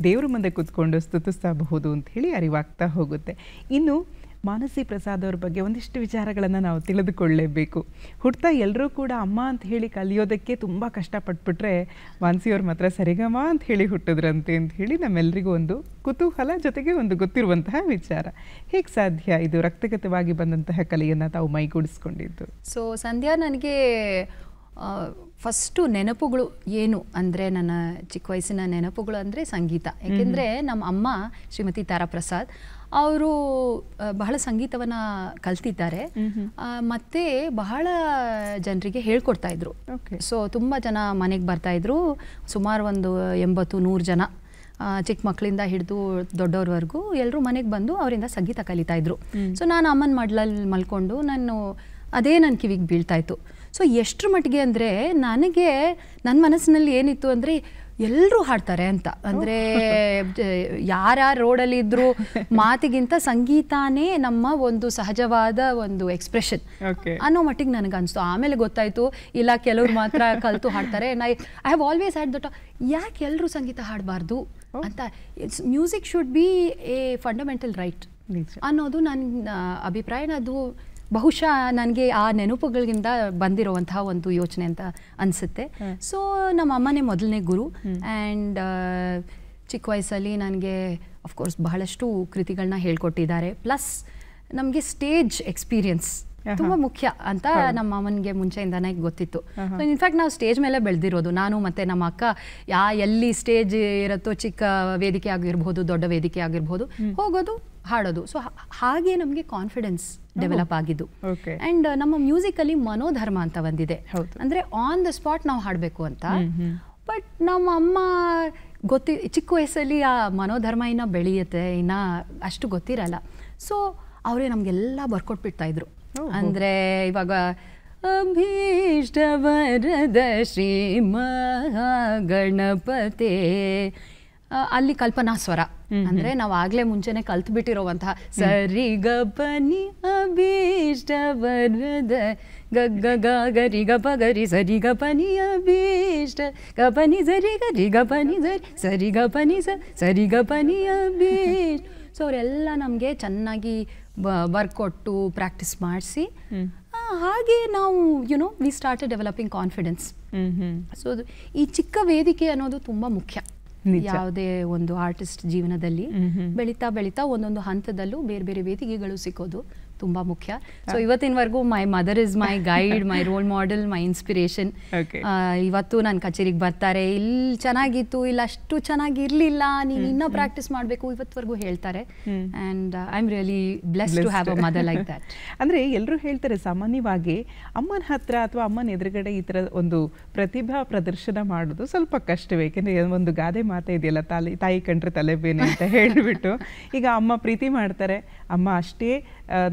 ದೇವರ ಮುಂದೆ ಕೂತ್ಕೊಂಡು ಸ್ತುತಿಸಬಹುದು ಅಂತ ಹೇಳಿ ಅರಿವಾಗ್ತಾ ಹೋಗುತ್ತೆ. ಇನ್ನು ಮಾನಸಿ ಪ್ರಸಾದ್ ಅವ್ರ ಬಗ್ಗೆ ಒಂದಿಷ್ಟು ವಿಚಾರಗಳನ್ನು ನಾವು ತಿಳಿದುಕೊಳ್ಳಲೇಬೇಕು. ಹುಡ್ತಾ ಎಲ್ಲರೂ ಕೂಡ ಅಮ್ಮ ಅಂತ ಹೇಳಿ ಕಲಿಯೋದಕ್ಕೆ ತುಂಬ ಕಷ್ಟಪಟ್ಬಿಟ್ರೆ ಮಾನಸಿಯವ್ರ ಮಾತ್ರ ಸರಿಗಮ ಅಂತ ಹೇಳಿ ಹುಟ್ಟಿದ್ರಂತೆ ಅಂತ ಹೇಳಿ ನಮ್ಮೆಲ್ಲರಿಗೂ ಒಂದು ಕುತೂಹಲ, ಜೊತೆಗೆ ಒಂದು ಗೊತ್ತಿರುವಂತಹ ವಿಚಾರ. ಹೇಗೆ ಸಾಧ್ಯ ಇದು ರಕ್ತಗತವಾಗಿ ಬಂದಂತಹ ಕಲೆಯನ್ನು ತಾವು ಮೈಗೂಡಿಸ್ಕೊಂಡಿದ್ದು? ಸೊ ಸಂಧ್ಯಾ, ನನಗೆ ಫಸ್ಟು ನೆನಪುಗಳು ಏನು ಅಂದರೆ, ನನ್ನ ಚಿಕ್ಕ ವಯಸ್ಸಿನ ನೆನಪುಗಳು ಅಂದರೆ ಸಂಗೀತ. ಏಕೆಂದರೆ ನಮ್ಮ ಅಮ್ಮ ಶ್ರೀಮತಿ ತಾರಾಪ್ರಸಾದ್ ಅವರು ಬಹಳ ಸಂಗೀತವನ್ನು ಕಲ್ತಿದ್ದಾರೆ, ಮತ್ತು ಬಹಳ ಜನರಿಗೆ ಹೇಳ್ಕೊಡ್ತಾ ಇದ್ರು. ಸೊ ತುಂಬ ಜನ ಮನೆಗೆ ಬರ್ತಾಯಿದ್ರು, ಸುಮಾರು ಒಂದು 80-100 ಜನ, ಚಿಕ್ಕ ಮಕ್ಕಳಿಂದ ಹಿಡಿದು ದೊಡ್ಡವ್ರವರೆಗೂ ಎಲ್ಲರೂ ಮನೆಗೆ ಬಂದು ಅವರಿಂದ ಸಂಗೀತ ಕಲಿತಾ ಇದ್ರು. ಸೊ ನಾನು ಅಮ್ಮನ ಮಡ್ಲಲ್ಲಿ ಮಲ್ಕೊಂಡು ಅದೇ ನನ್ನ ಕಿವಿಗೆ ಬೀಳ್ತಾಯಿತ್ತು. ಸೊ ಎಷ್ಟರ ಮಟ್ಟಿಗೆ ಅಂದರೆ ನನಗೆ ನನ್ನ ಮನಸ್ಸಿನಲ್ಲಿ ಏನಿತ್ತು ಅಂದರೆ ಎಲ್ಲರೂ ಹಾಡ್ತಾರೆ ಅಂತ, ಅಂದರೆ ಯಾರ್ಯಾರು ರೋಡಲ್ಲಿ ಇದ್ದರೂ ಮಾತಿಗಿಂತ ಸಂಗೀತನೇ ನಮ್ಮ ಒಂದು ಸಹಜವಾದ ಒಂದು ಎಕ್ಸ್ಪ್ರೆಷನ್ ಅನ್ನೋ ಮಟ್ಟಿಗೆ ನನಗೆ ಅನಿಸ್ತು. ಆಮೇಲೆ ಗೊತ್ತಾಯಿತು ಇಲ್ಲ, ಕೆಲವ್ರು ಮಾತ್ರ ಕಲಿತು ಹಾಡ್ತಾರೆ. I have always had that, ಯಾಕೆ ಎಲ್ಲರೂ ಸಂಗೀತ ಹಾಡಬಾರ್ದು ಅಂತ. Music should be A fundamental right ಅನ್ನೋದು ನನ್ನ ಅಭಿಪ್ರಾಯ. ಅದು ಬಹುಶಃ ನನಗೆ ಆ ನೆನಪುಗಳಿಂದ ಬಂದಿರುವಂತಹ ಒಂದು ಯೋಚನೆ ಅಂತ ಅನಿಸುತ್ತೆ. ಸೊ ನಮ್ಮ ಅಮ್ಮನೇ ಮೊದಲನೇ ಗುರು. ಆ್ಯಂಡ್ ಚಿಕ್ಕ ವಯಸ್ಸಲ್ಲಿ ನನಗೆ ಅಫ್ಕೋರ್ಸ್ ಬಹಳಷ್ಟು ಕೃತಿಗಳನ್ನ ಹೇಳ್ಕೊಟ್ಟಿದ್ದಾರೆ. ಪ್ಲಸ್ ನಮಗೆ ಸ್ಟೇಜ್ ಎಕ್ಸ್ಪೀರಿಯನ್ಸ್ ತುಂಬ ಮುಖ್ಯ ಅಂತ ನಮ್ಮ ಅಮ್ಮನಿಗೆ ಮುಂಚೆಯಿಂದಾನೇ ಗೊತ್ತಿತ್ತು. ಸೊ ಇನ್ಫ್ಯಾಕ್ಟ್ ನಾವು ಸ್ಟೇಜ್ ಮೇಲೆ ಬೆಳೆದಿರೋದು, ನಾನು ಮತ್ತು ನಮ್ಮ ಅಕ್ಕ. ಎಲ್ಲಿ ಸ್ಟೇಜ್ ಇರುತ್ತೋ, ಚಿಕ್ಕ ವೇದಿಕೆ ಆಗಿರ್ಬೋದು, ದೊಡ್ಡ ವೇದಿಕೆ ಆಗಿರ್ಬೋದು, ಹೋಗೋದು ಹಾಡೋದು. ಸೊ ಹಾಗೆ ನಮಗೆ ಕಾನ್ಫಿಡೆನ್ಸ್ ಡೆವಲಪ್ ಆಗಿದ್ದು. Okay. ಆ್ಯಂಡ್ ನಮ್ಮ ಮ್ಯೂಸಿಕಲ್ಲಿ ಮನೋಧರ್ಮ ಅಂತ ಒಂದಿದೆ, ಅಂದರೆ ಆನ್ ದ ಸ್ಪಾಟ್ ನಾವು ಹಾಡಬೇಕು ಅಂತ. ಬಟ್ ನಮ್ಮ ಅಮ್ಮ ಚಿಕ್ಕ ವಯಸ್ಸಲ್ಲಿ ಆ ಮನೋಧರ್ಮ ಇನ್ನು ಬೆಳೆಯುತ್ತೆ, ಇನ್ನು ಅಷ್ಟು ಗೊತ್ತಿರಲ್ಲ. ಸೊ ಅವರೇ ನಮಗೆಲ್ಲ ಬರ್ಕೊಟ್ಬಿಡ್ತಾ ಇದ್ರು. ಅಂದರೆ ಇವಾಗ ಅಭೀಷ್ಟ ವರದ ಶ್ರೀ ಮಹಾಗಣಪತೆ, ಅಲ್ಲಿ ಕಲ್ಪನಾ ಸ್ವರ, ಅಂದರೆ ನಾವು ಆಗಲೇ ಮುಂಚೆನೆ ಕಲ್ತು ಬಿಟ್ಟಿರೋವಂತಹ ಸರಿ ಗ ಪನಿ ಅಭೀಷ್ಟ ವರದ ಗ ಗ ಗರಿ ಗ ಪ ಗರಿ ಸರಿ ಗ ಪನಿ ಅಭೀಷ್ಟ ಗ ಪನಿ ಸರಿ ಗರಿ ಗ ಪನಿ ಸರಿ ಗ ಪನಿ ಸರಿ ಗ ಪನಿ ಅಭೀಷ್ಟ. ಸೊ ಅವರೆಲ್ಲ ನಮಗೆ ಚೆನ್ನಾಗಿ ಬರ್ಕೊಟ್ಟು ಪ್ರಾಕ್ಟೀಸ್ ಮಾಡಿಸಿ ಹಾಗೆ ನಾವು we started developing confidence. So ಈ ಚಿಕ್ಕ ವೇದಿಕೆ ಅನ್ನೋದು ತುಂಬ ಮುಖ್ಯ ಯಾವುದೇ ಒಂದು ಆರ್ಟಿಸ್ಟ್ ಜೀವನದಲ್ಲಿ. ಬೆಳೀತಾ ಬೆಳೀತಾ ಒಂದೊಂದು ಹಂತದಲ್ಲೂ ಬೇರೆ ಬೇರೆ ವೇದಿಕೆಗಳು ಸಿಕ್ಕೋದು ತುಂಬ ಮುಖ್ಯ. ಸೊ ಇವತ್ತಿನವರೆಗೂ my mother is my guide, my role model, my inspiration. ಇವತ್ತು ನನ್ನ ಕಚೇರಿಗೆ ಬರ್ತಾರೆ, ಇಲ್ಲಿ ಚೆನ್ನಾಗಿತ್ತು, ಇಲ್ಲ ಅಷ್ಟು ಚೆನ್ನಾಗಿರ್ಲಿಲ್ಲ, ನೀನು ಇನ್ನೂ ಪ್ರಾಕ್ಟೀಸ್ ಮಾಡಬೇಕು, ಇವತ್ತವರೆಗೂ ಹೇಳ್ತಾರೆ. And I am really blessed to have a mother like that. ಅಂದರೆ ಎಲ್ಲರೂ ಹೇಳ್ತಾರೆ ಸಾಮಾನ್ಯವಾಗಿ ಅಮ್ಮನ ಹತ್ರ ಅಥವಾ ಅಮ್ಮನ ಎದುರುಗಡೆ ಈ ಥರ ಒಂದು ಪ್ರತಿಭಾ ಪ್ರದರ್ಶನ ಮಾಡೋದು ಸ್ವಲ್ಪ ಕಷ್ಟವೇ. ಏಕೆಂದರೆ ಒಂದು ಗಾದೆ ಮಾತೆ ಇದೆಯಲ್ಲ, ತಾಯಿ ಕಂಡ್ರೆ ತಲೆಬೇನೆ ಅಂತ ಹೇಳಿಬಿಟ್ಟು. ಈಗ ಅಮ್ಮ ಪ್ರೀತಿ ಮಾಡ್ತಾರೆ, ಅಮ್ಮ ಅಷ್ಟೇ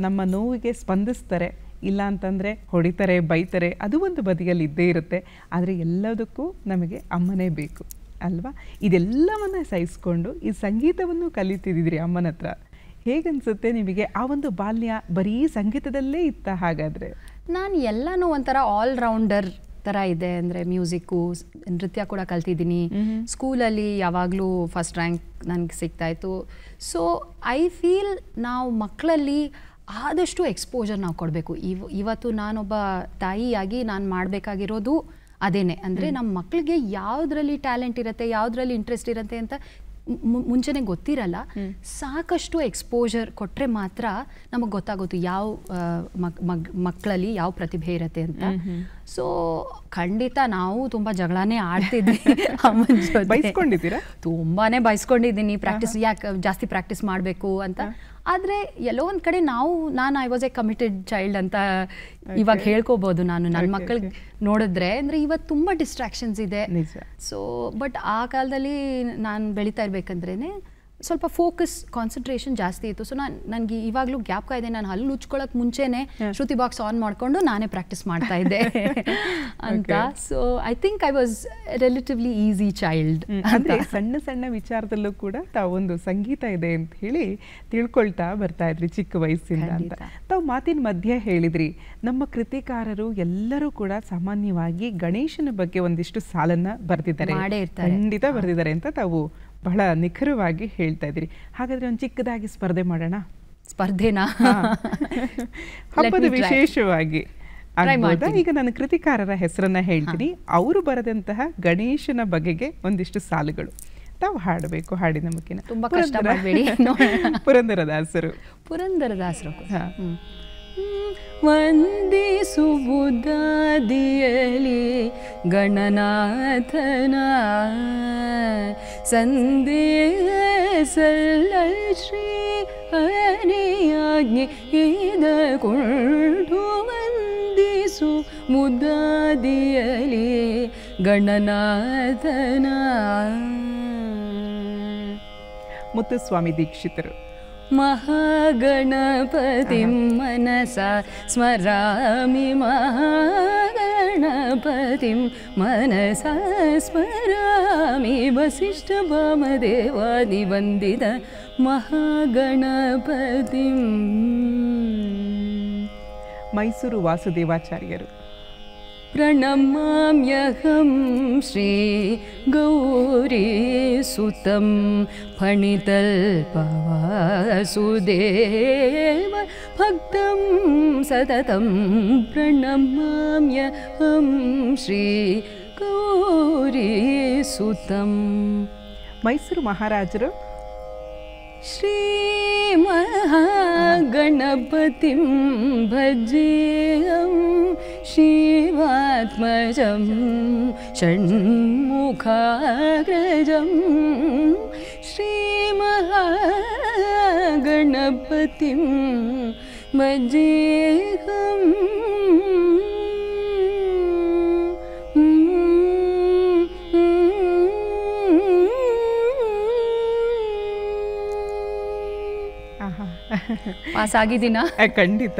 ನಮ್ಮ ನೋವಿಗೆ ಸ್ಪಂದಿಸ್ತಾರೆ, ಇಲ್ಲ ಅಂತಂದರೆ ಹೊಡಿತಾರೆ, ಬೈತಾರೆ, ಅದು ಒಂದು ಬದಿಯಲ್ಲಿ ಇದ್ದೇ ಇರುತ್ತೆ. ಆದರೆ ಎಲ್ಲದಕ್ಕೂ ನಮಗೆ ಅಮ್ಮನೇ ಬೇಕು ಅಲ್ವಾ? ಇದೆಲ್ಲವನ್ನು ಸಹಿಸ್ಕೊಂಡು ಈ ಸಂಗೀತವನ್ನು ಕಲಿತಿದ್ದೀರಿ ಅಮ್ಮನ ಹತ್ರ. ಹೇಗನ್ಸುತ್ತೆ ನಿಮಗೆ? ಆ ಒಂದು ಬಾಲ್ಯ ಬರೀ ಸಂಗೀತದಲ್ಲೇ ಇತ್ತ ಹಾಗಾದರೆ? ನಾನು ಎಲ್ಲನೂ ಒಂಥರ ಆಲ್ರೌಂಡರ್ ಥರ ಇದೆ. ಅಂದರೆ ಮ್ಯೂಸಿಕ್ಕು, ನೃತ್ಯ ಕೂಡ ಕಲ್ತಿದ್ದೀನಿ. ಸ್ಕೂಲಲ್ಲಿ ಯಾವಾಗಲೂ ಫಸ್ಟ್ ರ್ಯಾಂಕ್ ನನಗೆ ಸಿಗ್ತಾಯಿತ್ತು. ಸೊ ಐ ಫೀಲ್ ನಾವು ಮಕ್ಕಳಲ್ಲಿ ಆದಷ್ಟು ಎಕ್ಸ್ಪೋಜರ್ ನಾವು ಕೊಡಬೇಕು. ಇವತ್ತು ನಾನೊಬ್ಬ ತಾಯಿಯಾಗಿ ನಾನು ಮಾಡಬೇಕಾಗಿರೋದು ಅದೇನೆ. ಅಂದರೆ ನಮ್ಮ ಮಕ್ಕಳಿಗೆ ಯಾವುದರಲ್ಲಿ ಟ್ಯಾಲೆಂಟ್ ಇರುತ್ತೆ, ಯಾವುದರಲ್ಲಿ ಇಂಟ್ರೆಸ್ಟ್ ಇರುತ್ತೆ ಅಂತ ಮುಂಚೆನೇ ಗೊತ್ತಿರಲ್ಲ. ಸಾಕಷ್ಟು ಎಕ್ಸ್ಪೋಜರ್ ಕೊಟ್ಟರೆ ಮಾತ್ರ ನಮಗೆ ಗೊತ್ತಾಗೋದು ಯಾವ ಮಕ್ಕಳಲ್ಲಿ ಯಾವ ಪ್ರತಿಭೆ ಇರುತ್ತೆ ಅಂತ. ಸೊ ಖಂಡಿತ ನಾವು ತುಂಬ ಜಗಳನೇ ಆಡ್ತಿದ್ವಿ ಅಮ್ಮನ ಜೊತೆ. ಬೈಸ್ಕೊಂಡಿದ್ದೀರಾ? ತುಂಬಾ ಬೈಸ್ಕೊಂಡಿದ್ದೀನಿ, ಪ್ರಾಕ್ಟೀಸ್ ಯಾಕೆ ಜಾಸ್ತಿ ಪ್ರಾಕ್ಟೀಸ್ ಮಾಡಬೇಕು ಅಂತ. ಆದರೆ ಎಲ್ಲೋ ಒಂದು ಕಡೆ ನಾನು I was A committed child ಅಂತ ಇವಾಗ ಹೇಳ್ಕೋಬೋದು ನಾನು ನನ್ನ ಮಕ್ಕಳಿಗೆ ನೋಡಿದ್ರೆ. ಅಂದರೆ ಇವತ್ತು ತುಂಬ ಡಿಸ್ಟ್ರಾಕ್ಷನ್ಸ್ ಇದೆ. ಸೊ ಬಟ್ ಆ ಕಾಲದಲ್ಲಿ ನಾನು ಬೆಳೀತಾ ಇರ್ಬೇಕಂದ್ರೇ ಸ್ವಲ್ಪ ಫೋಕಸ್, ಕಾನ್ಸಂಟ್ರೇಷನ್ ಜಾಸ್ತಿ ಇತ್ತು. ಸೊ ನನಗೆ ಇವಾಗಲೂ ಜ್ಞಾಪಕ ಇದೆ, ನಾನು ಹಲ್ಲು ಉಚ್ಕೊಳ್ಳೋಕೆ ಮುಂಚೆನೇ ಶ್ರುತಿ ಬಾಕ್ಸ್ ಆನ್ ಮಾಡಿಕೊಂಡು ನಾನೇ ಪ್ರಾಕ್ಟೀಸ್ ಮಾಡ್ತಾ ಇದ್ದೆ ಅಂತ. So I think I was relatively easy child. ಅಂದರೆ ಸಣ್ಣ ಸಣ್ಣ ವಿಚಾರದಲ್ಲೂ ಕೂಡ ತಾವೊಂದು ಸಂಗೀತ ಇದೆ ಅಂತ ಹೇಳಿ ತಿಳ್ಕೊಳ್ತಾ ಬರ್ತಾ ಇದ್ರಿ ಚಿಕ್ಕ ವಯಸ್ಸಿಂದ ಅಂತ. ತಾವು ಮಾತಿನ ಮಧ್ಯೆ ಹೇಳಿದ್ರಿ, ನಮ್ಮ ಕೃತಿಕಾರರು ಎಲ್ಲರೂ ಕೂಡ ಸಾಮಾನ್ಯವಾಗಿ ಗಣೇಶನ ಬಗ್ಗೆ ಒಂದಿಷ್ಟು ಸಾಲನ್ನ ಬರೆದಿದ್ದಾರೆ, ಖಂಡಿತ ಬರೆದಿದ್ದಾರೆ ಅಂತ ತಾವು ಬಹಳ ನಿಖರವಾಗಿ ಹೇಳ್ತಾ ಇದ್ರಿ. ಹಾಗಾದ್ರೆ ಒಂದು ಚಿಕ್ಕದಾಗಿ ಸ್ಪರ್ಧೆ ಮಾಡೋಣ? ಸ್ಪರ್ಧೆನಾ? ಹಬ್ಬದ ವಿಶೇಷವಾಗಿ ಈಗ ನಾನು ಕೃತಿಕಾರರ ಹೆಸರನ್ನ ಹೇಳ್ತೀನಿ, ಅವರು ಬರೆದಂತಹ ಗಣೇಶನ ಬಗೆಗೆ ಒಂದಿಷ್ಟು ಸಾಲುಗಳು ತಾವು ಹಾಡಬೇಕು. ಹಾಡಿನ ಮುಖೇನ. ತುಂಬಾ ಕಷ್ಟ ಮಾಡಬೇಡಿ. ಪುರಂದರದಾಸರು. ಪುರಂದರದಾಸರು ವಂದಿಸುವುದಾದಿಯಲಿ ಗಣನಾಥನ ಸಂದೇಸಲ್ಲ ಶ್ರೀ ಹರಿಯಾಜ್ಞೆ ಇದಕೊಂಡು ವಂದಿಸು ಮುದಾದಿಯಲಿ ಗಣನಾಥನ. ಮುತ್ತುಸ್ವಾಮಿ ದೀಕ್ಷಿತರು. ಮಹಾಗಣಪತಿಂ ಮನಸಾ ಸ್ಮರಾಮಿ, ಮಹಾಗಣಪತಿಂ ಮನಸಾ ಸ್ಮರಾಮಿ, ವಸಿಷ್ಠ ಭಾಮದೇವಾದಿ ವಂದಿತ ಮಹಾಗಣಪತಿಂ. ಮೈಸೂರು ವಾಸುದೇವಾಚಾರ್ಯರು. ಪ್ರಣಮಾಮ್ಯಹಂ ಶ್ರೀ ಗೌರೀಸುತಂ ಫಣಿತಲ್ಪವಾಸುದೇವ ಭಕ್ತಂ ಸತತಂ. ಪ್ರಣಮಾಮ್ಯಹಂ ಶ್ರೀ ಗೌರೀಸುತಂ. ಮೈಸೂರು ಮಹಾರಾಜರು. ಶ್ರೀ ಮಹಾಗಣಪತಿಂ ಭಜೇಯಂ ಶಿವಾತ್ಮಜಂ ಷಣ್ಮುಖಾಗ್ರಜಂ. ಶ್ರೀ ಮಹಾಗಣಪತಿಂ गणपतिं भजेऽहम् ಪಾಸ್ ಆಗಿದ್ದೀನಾ? ಖಂಡಿತ.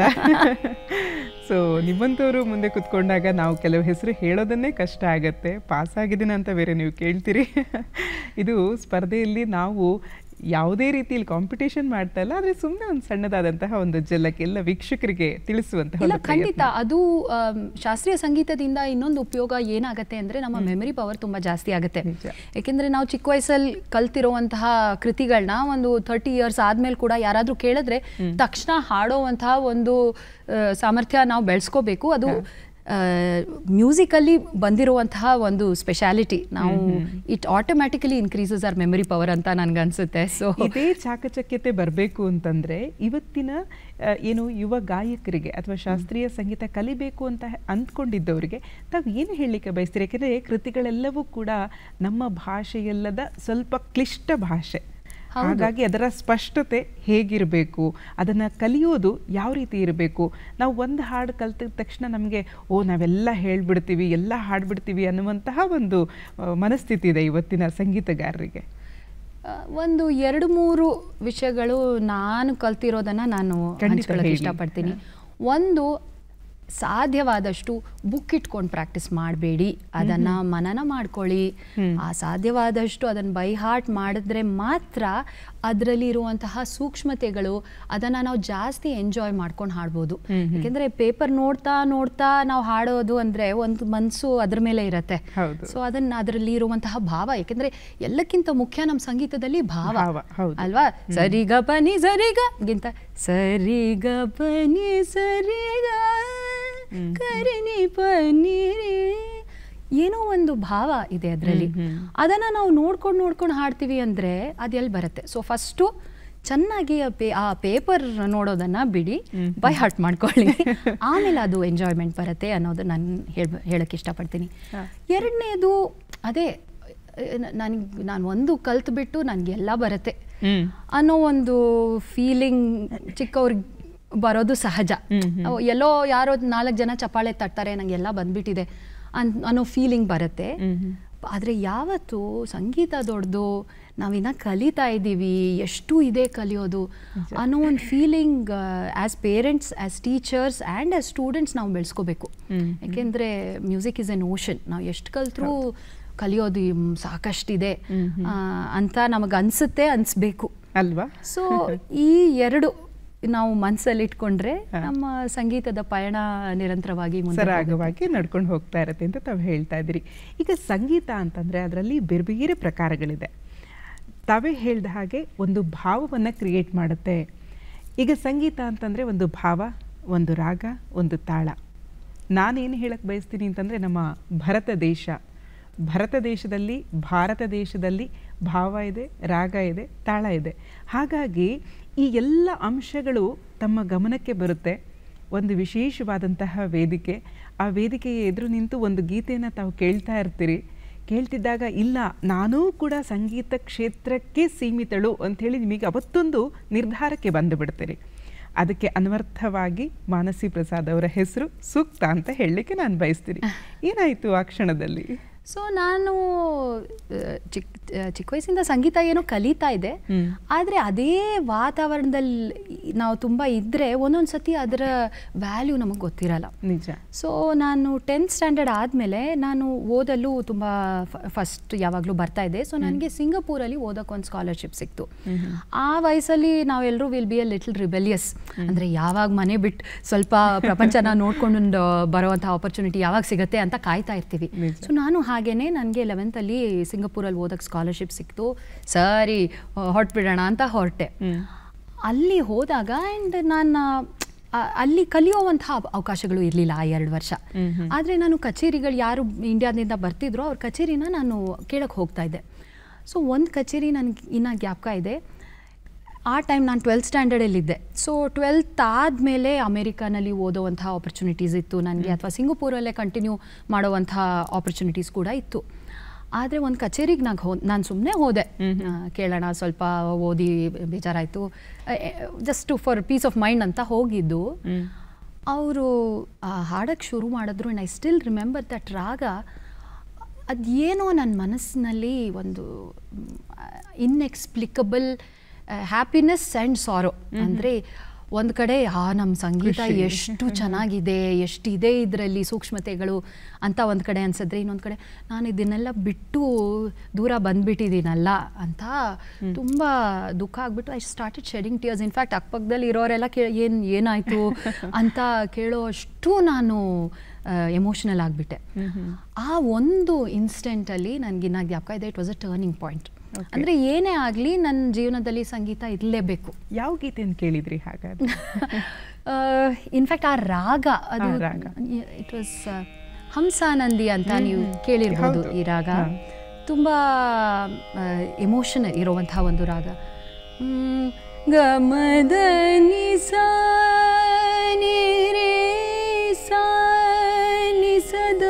ಸೊ ನಿಮ್ಮಂಥವ್ರು ಮುಂದೆ ಕುತ್ಕೊಂಡಾಗ ನಾವು ಕೆಲವು ಹೆಸರು ಹೇಳೋದನ್ನೇ ಕಷ್ಟ ಆಗತ್ತೆ. ಪಾಸ್ ಆಗಿದ್ದೀನ ಅಂತ ಬೇರೆ ನೀವು ಕೇಳ್ತೀರಿ. ಇದು ಸ್ಪರ್ಧೆಯಲ್ಲಿ ನಾವು ಯಾವುದೇ ರೀತಿಯಲ್ಲಿ ಕಾಂಪಿಟೇಷನ್ ಮಾಡ್ತಾ ಇಲ್ಲ, ಆದರೆ ಸುಮ್ಮನೆ ಒಂದು ಸಣ್ಣದಾದಂತಹ ಒಂದು ಜಲಕ್ ಎಲ್ಲ ವೀಕ್ಷಕರಿಗೆ ತಿಳಿಸುವಂತಹ ಇಲ್ಲ, ಖಂಡಿತ. ಅದು ಶಾಸ್ತ್ರೀಯ ಸಂಗೀತದಿಂದ ಇನ್ನೊಂದು ಉಪಯೋಗ ಏನಾಗುತ್ತೆ ಅಂದರೆ ನಮ್ಮ ಮೆಮರಿ ಪವರ್ ತುಂಬ ಜಾಸ್ತಿ ಆಗುತ್ತೆ. ಯಾಕೆಂದರೆ ನಾವು ಚಿಕ್ಕ ವಯಸ್ಸಲ್ಲಿ ಕಲ್ತಿರುವಂತಹ ಕೃತಿಗಳನ್ನ ಒಂದು 30 years ಆದಮೇಲೆ ಕೂಡ ಯಾರಾದರೂ ಕೇಳಿದ್ರೆ ತಕ್ಷಣ ಹಾಡೋವಂತಹ ಒಂದು ಸಾಮರ್ಥ್ಯ ನಾವು ಬೆಳೆಸ್ಕೋಬೇಕು. ಅದು ಮ್ಯೂಸಿಕಲ್ಲಿ ಬಂದಿರುವಂತಹ ಒಂದು ಸ್ಪೆಷಾಲಿಟಿ. ನಾವು it automatically increases our memory power ಅಂತ ನನಗನ್ಸುತ್ತೆ. ಸೊ ಇದೇ ಚಾಕಚಕ್ಯತೆ ಬರಬೇಕು ಅಂತಂದರೆ ಇವತ್ತಿನ ಏನು ಯುವ ಗಾಯಕರಿಗೆ ಅಥವಾ ಶಾಸ್ತ್ರೀಯ ಸಂಗೀತ ಕಲಿಬೇಕು ಅಂತ ಅಂದ್ಕೊಂಡಿದ್ದವರಿಗೆ ತಾವು ಏನು ಹೇಳಲಿಕ್ಕೆ ಬಯಸ್ತೀರಿ? ಯಾಕೆಂದರೆ ಕೃತಿಗಳೆಲ್ಲವೂ ಕೂಡ ನಮ್ಮ ಭಾಷೆಯಲ್ಲದ ಸ್ವಲ್ಪ ಕ್ಲಿಷ್ಟ ಭಾಷೆ. ಹಾಗಾಗಿ ಅದರ ಸ್ಪಷ್ಟತೆ ಹೇಗಿರಬೇಕು, ಅದನ್ನು ಕಲಿಯೋದು ಯಾವ ರೀತಿ ಇರಬೇಕು. ನಾವು ಒಂದು ಹಾಡು ಕಲ್ತ ತಕ್ಷಣ ನಮಗೆ ನಾವೆಲ್ಲ ಹೇಳ್ಬಿಡ್ತೀವಿ, ಎಲ್ಲ ಹಾಡ್ಬಿಡ್ತೀವಿ ಅನ್ನುವಂತಹ ಒಂದು ಮನಸ್ಥಿತಿ ಇದೆ ಇವತ್ತಿನ ಸಂಗೀತಗಾರರಿಗೆ. ಒಂದು 2-3 ವಿಷಯಗಳು ನಾನು ಕಲ್ತಿರೋದನ್ನು ನಾನು ಹಂಚ್ಕೊಳ್ಳೋಕೆ ಇಷ್ಟಪಡ್ತೀನಿ. ಒಂದು, ಸಾಧ್ಯವಾದಷ್ಟು ಬುಕ್ ಇಟ್ಕೊಂಡು ಪ್ರಾಕ್ಟೀಸ್ ಮಾಡಬೇಡಿ, ಅದನ್ನು ಮನನ ಮಾಡ್ಕೊಳ್ಳಿ. ಸಾಧ್ಯವಾದಷ್ಟು ಅದನ್ನು ಬೈ ಹಾರ್ಟ್ ಮಾಡಿದ್ರೆ ಮಾತ್ರ ಅದರಲ್ಲಿ ಇರುವಂತಹ ಸೂಕ್ಷ್ಮತೆಗಳು ಅದನ್ನು ನಾವು ಜಾಸ್ತಿ ಎಂಜಾಯ್ ಮಾಡ್ಕೊಂಡು ಹಾಡ್ಬೋದು. ಯಾಕೆಂದರೆ ಪೇಪರ್ ನೋಡ್ತಾ ನೋಡ್ತಾ ನಾವು ಹಾಡೋದು ಅಂದರೆ ಒಂದು ಮನಸ್ಸು ಅದ್ರ ಮೇಲೆ ಇರುತ್ತೆ. ಸೊ ಅದನ್ನು ಅದರಲ್ಲಿ ಇರುವಂತಹ ಭಾವ, ಯಾಕೆಂದರೆ ಎಲ್ಲಕ್ಕಿಂತ ಮುಖ್ಯ ನಮ್ಮ ಸಂಗೀತದಲ್ಲಿ ಭಾವ ಅಲ್ವಾ? ಸರಿಗ ಪನಿ ಸರಿಗಿಂತ ಸರಿಗ ಪನಿ ಸರಿಗ ಕರಿನಿ ಪನ್ನೀರಿ ಏನೋ ಒಂದು ಭಾವ ಇದೆ ಅದರಲ್ಲಿ. ಅದನ್ನು ನಾವು ನೋಡ್ಕೊಂಡು ಹಾಡ್ತೀವಿ ಅಂದರೆ ಅದು ಎಲ್ಲಿ ಬರುತ್ತೆ? ಸೊ ಫಸ್ಟು ಚೆನ್ನಾಗಿ ಆ ಪೇಪರ್ ನೋಡೋದನ್ನು ಬಿಡಿ, ಬೈ ಹಾರ್ಟ್ ಮಾಡ್ಕೊಳ್ಳಿ, ಆಮೇಲೆ ಅದು ಎಂಜಾಯ್ಮೆಂಟ್ ಬರುತ್ತೆ ಅನ್ನೋದು ನಾನು ಹೇಳೋಕ್ಕೆ ಇಷ್ಟಪಡ್ತೀನಿ. ಎರಡನೇದು ಅದೇ, ನಾನು ಒಂದು ಕಲ್ತ್ಬಿಟ್ಟು ನನಗೆಲ್ಲ ಬರುತ್ತೆ ಅನ್ನೋ ಒಂದು ಫೀಲಿಂಗ್ ಚಿಕ್ಕವ್ರಿಗೆ ಬರೋದು ಸಹಜ. ಎಲ್ಲೋ ಯಾರೋ 4 ಜನ ಚಪ್ಪಾಳೆ ತಟ್ತಾರೆ, ನನಗೆಲ್ಲ ಬಂದ್ಬಿಟ್ಟಿದೆ ಅನ್ನೋ ಫೀಲಿಂಗ್ ಬರುತ್ತೆ. ಆದರೆ ಯಾವತ್ತು ಸಂಗೀತ ದೊಡ್ಡದು, ನಾವಿನ್ನ ಕಲಿತಾ ಇದ್ದೀವಿ, ಎಷ್ಟು ಇದೆ ಕಲಿಯೋದು ಅನ್ನೋ ಒಂದು feeling as parents, as teachers and as students ನಾವು ಬೆಳೆಸ್ಕೋಬೇಕು. ಯಾಕೆಂದರೆ ಮ್ಯೂಸಿಕ್ ಇಸ್ ಎನ್ ಓಷನ್. ನಾವು ಎಷ್ಟು ಕಲ್ತ್ರೂ ಕಲಿಯೋದು ಸಾಕಷ್ಟಿದೆ ಅಂತ ನಮಗೆ ಅನಿಸ್ಬೇಕು ಅಲ್ವಾ? ಸೊ ಈ ಎರಡು ನಾವು ಮನಸ್ಸಲ್ಲಿ ಇಟ್ಕೊಂಡ್ರೆ ನಮ್ಮ ಸಂಗೀತದ ಪಯಣ ನಿರಂತರವಾಗಿ ಸರಾಗವಾಗಿ ನಡ್ಕೊಂಡು ಹೋಗ್ತಾ ಇರುತ್ತೆ ಅಂತ ತಾವು ಹೇಳ್ತಾ ಇದ್ದೀರಿ. ಈಗ ಸಂಗೀತ ಅಂತಂದರೆ ಅದರಲ್ಲಿ ಬೇರೆ ಬೇರೆ ಪ್ರಕಾರಗಳಿದೆ. ತಾವೇ ಹೇಳಿದ ಹಾಗೆ ಒಂದು ಭಾವವನ್ನು ಕ್ರಿಯೇಟ್ ಮಾಡುತ್ತೆ. ಈಗ ಸಂಗೀತ ಅಂತಂದರೆ ಒಂದು ಭಾವ, ಒಂದು ರಾಗ, ಒಂದು ತಾಳ. ನಾನೇನು ಹೇಳಕ್ಕೆ ಬಯಸ್ತೀನಿ ಅಂತಂದರೆ ನಮ್ಮ ಭಾರತ ದೇಶದಲ್ಲಿ ಭಾವ ಇದೆ, ರಾಗ ಇದೆ, ತಾಳ ಇದೆ. ಹಾಗಾಗಿ ಈ ಎಲ್ಲ ಅಂಶಗಳು ತಮ್ಮ ಗಮನಕ್ಕೆ ಬರುತ್ತೆ. ಒಂದು ವಿಶೇಷವಾದಂತಹ ವೇದಿಕೆ, ಆ ವೇದಿಕೆಯ ಎದುರು ನಿಂತು ಒಂದು ಗೀತೆಯನ್ನು ತಾವು ಕೇಳ್ತಾ ಇರ್ತೀರಿ. ಕೇಳ್ತಿದ್ದಾಗ ಇಲ್ಲ, ನಾನೂ ಕೂಡ ಸಂಗೀತ ಕ್ಷೇತ್ರಕ್ಕೆ ಸೀಮಿತಳು ಅಂಥೇಳಿ ನಿಮಗೆ ಅವತ್ತೊಂದು ನಿರ್ಧಾರಕ್ಕೆ ಬಂದು ಬಿಡ್ತೀರಿ. ಅದಕ್ಕೆ ಅನ್ವರ್ಥವಾಗಿ ಮಾನಸಿ ಪ್ರಸಾದ್ ಅವರ ಹೆಸರು ಸೂಕ್ತ ಅಂತ ಹೇಳಲಿಕ್ಕೆ ನಾನು ಬಯಸ್ತೀನಿ. ಏನಾಯಿತು ಆ ಕ್ಷಣದಲ್ಲಿ? ಸೊ ನಾನು ಚಿಕ್ಕ ವಯಸ್ಸಿಂದ ಸಂಗೀತ ಏನೋ ಕಲಿತಾ ಇದೆ, ಆದರೆ ಅದೇ ವಾತಾವರಣದಲ್ಲಿ ನಾವು ತುಂಬ ಇದ್ದರೆ ಒಂದೊಂದು ಸತಿ ಅದರ ವ್ಯಾಲ್ಯೂ ನಮಗೆ ಗೊತ್ತಿರಲ್ಲ. ನಿಜ. ಸೊ ನಾನು 10th ಸ್ಟ್ಯಾಂಡರ್ಡ್ ಆದಮೇಲೆ ನಾನು ಓದಲು ತುಂಬ ಫಸ್ಟ್ ಯಾವಾಗಲೂ ಬರ್ತಾ ಇದ್ದೆ. ಸೊ ನನಗೆ ಸಿಂಗಪೂರಲ್ಲಿ ಓದೋಕ್ಕೊಂದು ಸ್ಕಾಲರ್ಶಿಪ್ ಸಿಕ್ತು. ಆ ವಯಸ್ಸಲ್ಲಿ ನಾವೆಲ್ಲರೂ ವಿಲ್ ಬಿ ಎ ಲಿಟಲ್ ರಿಬೆಲಿಯಸ್. ಅಂದರೆ ಯಾವಾಗ ಮನೆ ಬಿಟ್ಟು ಸ್ವಲ್ಪ ಪ್ರಪಂಚನ ನೋಡ್ಕೊಂಡು ಬರೋವಂಥ ಆಪರ್ಚುನಿಟಿ ಯಾವಾಗ ಸಿಗುತ್ತೆ ಅಂತ ಕಾಯ್ತಾ ಇರ್ತೀವಿ. ಸೊ ನಾನು ಹಾಗೇನೆ ನನಗೆ 11th ಅಲ್ಲಿ ಸಿಂಗಪೂರಲ್ಲಿ ಓದಕ್ಕೆ ಸ್ಕಾಲರ್ಶಿಪ್ ಸಿಕ್ತು. ಸರಿ ಹೊರಟ್ಬಿಡೋಣ ಅಂತ ಹೊರಟೆ. ಅಲ್ಲಿ ಹೋದಾಗ ಆ್ಯಂಡ್ ನಾನು ಅಲ್ಲಿ ಕಲಿಯುವಂತಹ ಅವಕಾಶಗಳು ಇರಲಿಲ್ಲ ಆ 2 ವರ್ಷ. ಆದರೆ ನಾನು ಕಚೇರಿಗಳು ಯಾರು ಇಂಡಿಯಾದಿಂದ ಬರ್ತಿದ್ರೋ ಅವ್ರ ಕಚೇರಿನ ನಾನು ಕೇಳಕ್ಕೆ ಹೋಗ್ತಾ ಇದ್ದೆ. ಸೊ ಒಂದು ಕಚೇರಿ ನನಗೆ ಇನ್ನೂ ಜ್ಞಾಪಕ ಇದೆ. ಆ ಟೈಮ್ ನಾನು 12th ಸ್ಟ್ಯಾಂಡರ್ಡಲ್ಲಿದ್ದೆ. ಸೊ 12th ಆದಮೇಲೆ ಅಮೇರಿಕಾನಲ್ಲಿ ಓದೋವಂಥ ಆಪರ್ಚುನಿಟೀಸ್ ಇತ್ತು ನನಗೆ, ಅಥವಾ ಸಿಂಗಪೂರಲ್ಲೇ ಕಂಟಿನ್ಯೂ ಮಾಡೋವಂಥ ಆಪರ್ಚುನಿಟೀಸ್ ಕೂಡ ಇತ್ತು. ಆದರೆ ಒಂದು ಕಚೇರಿಗೆ ನಾನು ಸುಮ್ಮನೆ ಹೋದೆ, ಕೇಳೋಣ ಸ್ವಲ್ಪ ಓದಿ ಬೇಜಾರಾಯಿತು, just for piece of mind ಅಂತ ಹೋಗಿದ್ದು. ಅವರು ಹಾಡೋಕ್ಕೆ ಶುರು ಮಾಡಿದ್ರು. And I still remember that ರಾಗ. ಅದೇನೋ ನನ್ನ ಮನಸ್ಸಿನಲ್ಲಿ ಒಂದು ಇನ್ಎಕ್ಸ್ಪ್ಲಿಕಬಲ್ ಹ್ಯಾಪಿನೆಸ್ ಆ್ಯಂಡ್ ಸಾರೋ. ಅಂದರೆ ಒಂದು ಕಡೆ ನಮ್ಮ ಸಂಗೀತ ಎಷ್ಟು ಚೆನ್ನಾಗಿದೆ, ಎಷ್ಟಿದೆ ಇದರಲ್ಲಿ ಸೂಕ್ಷ್ಮತೆಗಳು ಅಂತ ಒಂದು ಕಡೆ ಅನ್ಸಿದ್ರೆ, ಇನ್ನೊಂದು ಕಡೆ ನಾನು ಇದನ್ನೆಲ್ಲ ಬಿಟ್ಟು ದೂರ ಬಂದ್ಬಿಟ್ಟಿದ್ದೀನಲ್ಲ ಅಂತ ತುಂಬ ದುಃಖ ಆಗಿಬಿಟ್ಟು I started shedding tears. In fact ಅಕ್ಕಪಕ್ಕದಲ್ಲಿ ಇರೋರೆಲ್ಲ ಏನಾಯಿತು ಅಂತ ಕೇಳೋ ಅಷ್ಟು ನಾನು ಎಮೋಷನಲ್ ಆಗಿಬಿಟ್ಟೆ. ಆ ಒಂದು ಇನ್ಸ್ಟೆಂಟಲ್ಲಿ ನನಗಿನ್ನ ಜ್ಞಾಪಕ ಇದೆ. It was a turning point. ಅಂದರೆ ಏನೇ ಆಗಲಿ ನನ್ನ ಜೀವನದಲ್ಲಿ ಸಂಗೀತ ಇರಲೇಬೇಕು. ಯಾವ ಗೀತೆಯನ್ನು ಕೇಳಿದ್ರಿ ಹಾಗಾದ್ರೆ? ಇನ್ಫ್ಯಾಕ್ಟ್ ಆ ರಾಗ ಅದು ಇಟ್ ವಾಸ್ ಹಂಸಾನಂದಿ ಅಂತ ನೀವು ಕೇಳಿರ್ಬೋದು. ಈ ರಾಗ ತುಂಬ ಎಮೋಷನಲ್ ಇರುವಂತಹ ಒಂದು ರಾಗ. ಗಮದ ನಿಸಾ ನಿ ರೇ ಸಾ ನಿ ಸದ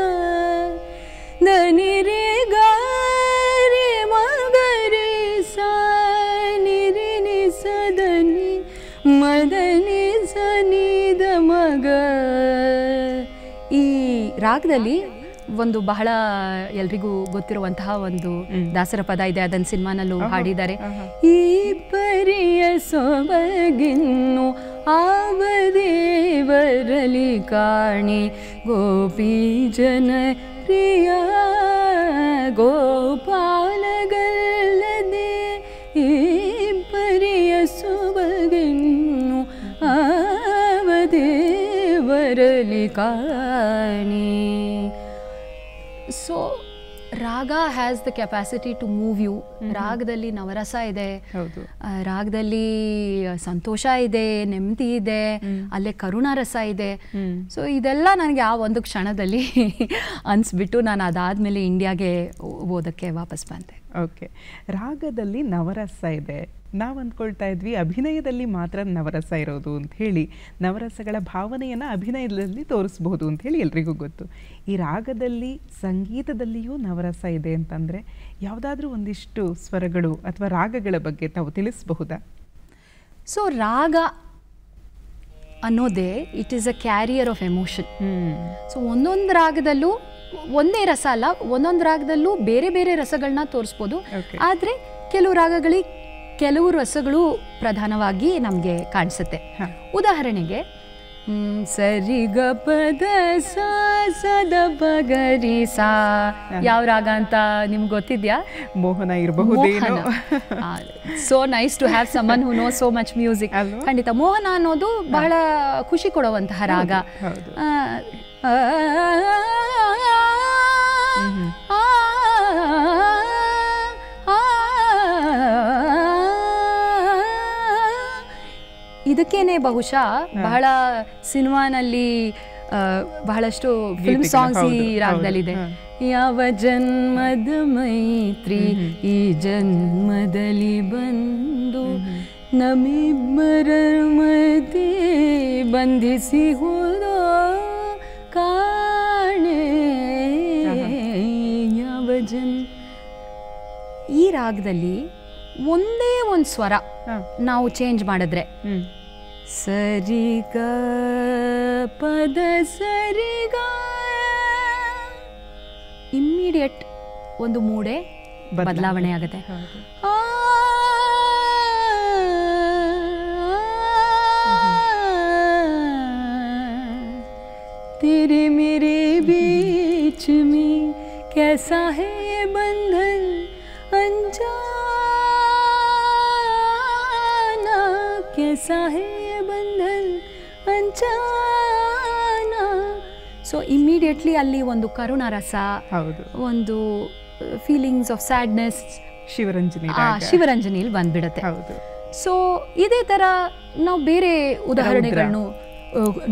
ದ ನಿ ರೇ ಗ ರೇ ಮ ಗ ರೇ ಸಾ ನಿ ರೇ ನಿ ಸ ದ ನಿ ಮ ದ ನಿ ಸ ನಿ ದ ಮ ಗ. ಈ ರಾಗದಲ್ಲಿ ಒಂದು ಬಹಳ ಎಲ್ರಿಗೂ ಗೊತ್ತಿರುವಂತಹ ಒಂದು ದಾಸರ ಪದ ಇದೆ, ಅದನ್ನ ಸಿನಿಮಾನಲ್ಲೂ ಹಾಡಿದ್ದಾರೆ. ಈ ಪರಿಯ ಸೊಬಗಿನ್ನು ಆವದೇವರಲಿ ಕಾಣಿ ಗೋಪಿ ಜನ ಪ್ರಿಯ ಗೋಪಾಲಗಲ್ಲದೆ ಈ ಪರಿಯ ಸೊಬಗಿನ್ನು ಆವದೇವರಲಿ ಕಾಣಿ. So raga has the capacity to move you. ರಾಗದಲ್ಲಿ ನವರಸ ಇದೆ, ರಾಗದಲ್ಲಿ ಸಂತೋಷ ಇದೆ, ನೆಮ್ಮದಿ ಇದೆ, ಅಲ್ಲೇ ಕರುಣಾರಸ ಇದೆ. ಸೊ ಇದೆಲ್ಲ ನನಗೆ ಆ ಒಂದು ಕ್ಷಣದಲ್ಲಿ ಅನಿಸ್ಬಿಟ್ಟು ನಾನು ಅದಾದಮೇಲೆ ಇಂಡಿಯಾಗೆ ಓದೋಕ್ಕೆ ವಾಪಸ್ ಬಂದೆ. ಓಕೆ, ರಾಗದಲ್ಲಿ ನವರಸ ಇದೆ. ನಾವು ಅಂದ್ಕೊಳ್ತಾ ಇದ್ವಿ ಅಭಿನಯದಲ್ಲಿ ಮಾತ್ರ ನವರಸ ಇರೋದು ಅಂತ ಹೇಳಿ, ನವರಸಗಳ ಭಾವನೆಯನ್ನು ಅಭಿನಯದಲ್ಲಿ ತೋರಿಸ್ಬೋದು ಅಂತ ಹೇಳಿ ಎಲ್ರಿಗೂ ಗೊತ್ತು. ಈ ರಾಗದಲ್ಲಿ ಸಂಗೀತದಲ್ಲಿಯೂ ನವರಸ ಇದೆ ಅಂತಂದರೆ ಯಾವುದಾದ್ರೂ ಒಂದಿಷ್ಟು ಸ್ವರಗಳು ಅಥವಾ ರಾಗಗಳ ಬಗ್ಗೆ ತಾವು ತಿಳಿಸಬಹುದಾ? ಸೊ ರಾಗ ಅನ್ನೋದೇ it is a carrier of emotion. So ಒಂದೊಂದು ರಾಗದಲ್ಲೂ ಒಂದೇ ರಸ ಅಲ್ಲ, ಒಂದೊಂದು ರಾಗದಲ್ಲೂ ಬೇರೆ ಬೇರೆ ರಸಗಳನ್ನ ತೋರಿಸ್ಬೋದು. ಆದರೆ ಕೆಲವು ರಾಗಗಳಿಗೆ ಕೆಲವು ರಸಗಳು ಪ್ರಧಾನವಾಗಿ ನಮಗೆ ಕಾಣಿಸುತ್ತೆ. ಉದಾಹರಣೆಗೆ ಸರಿ ಗ ಪದ ಸಾ ಸದ ಬಗರಿ ಸಾ ಯಾವ ರಾಗ ಅಂತ ನಿಮ್ಗೆ ಗೊತ್ತಿದ್ಯಾ? ಮೋಹನ ಇರಬಹುದೇನೋ. So nice to have someone who know so much music. ಖಂಡಿತ ಮೋಹನ ಅನ್ನೋದು ಬಹಳ ಖುಷಿ ಕೊಡುವಂತಹ ರಾಗ. ಇದಕ್ಕೇನೆ ಬಹುಶಃ ಬಹಳ ಸಿನಿಮಾನಲ್ಲಿ ಬಹಳಷ್ಟು ಫಿಲ್ಮ್ ಸಾಂಗ್ಸ್ ಈ ರಾಗದಲ್ಲಿದೆ. ಯಾವ ಜನ್ಮದ ಮೈತ್ರಿ ಈ ಜನ್ಮದಲ್ಲಿ ಬಂದು ನಮ್ಮಿಬ್ಬರ ಮಧ್ಯೆ ಬಂಧಿಸಿ ಹೋದೋ ಕಾಣೆ ಯಾವ ಈ ರಾಗದಲ್ಲಿ ಒಂದೇ ಒಂದು ಸ್ವರ ನಾವು ಚೇಂಜ್ ಮಾಡಿದ್ರೆ ಸರಿಗ ಪದ ಸರಿಗ ಇಮ್ಮಿಡಿಯೇಟ್ ಒಂದು ಮೂಡೆ ಬದಲಾವಣೆ ಆಗುತ್ತೆ. तेरे मेरे बीच में कैसा है बंधन अनजाना कैसा है बंधन अनजाना. ಸೊ ಇಮಿಡಿಯೇಟ್ಲಿ ಅಲ್ಲಿ ಒಂದು ಕರುಣ ರಸ, ಒಂದು ಫೀಲಿಂಗ್ಸ್ ಆಫ್ ಸ್ಯಾಡ್ನೆಸ್ ಶಿವರಂಜನಿಯಲ್ಲಿ ಬಂದ್ಬಿಡುತ್ತೆ. ಸೊ ಇದೇ ಥರ ನಾವು ಬೇರೆ ಉದಾಹರಣೆಗಳನ್ನು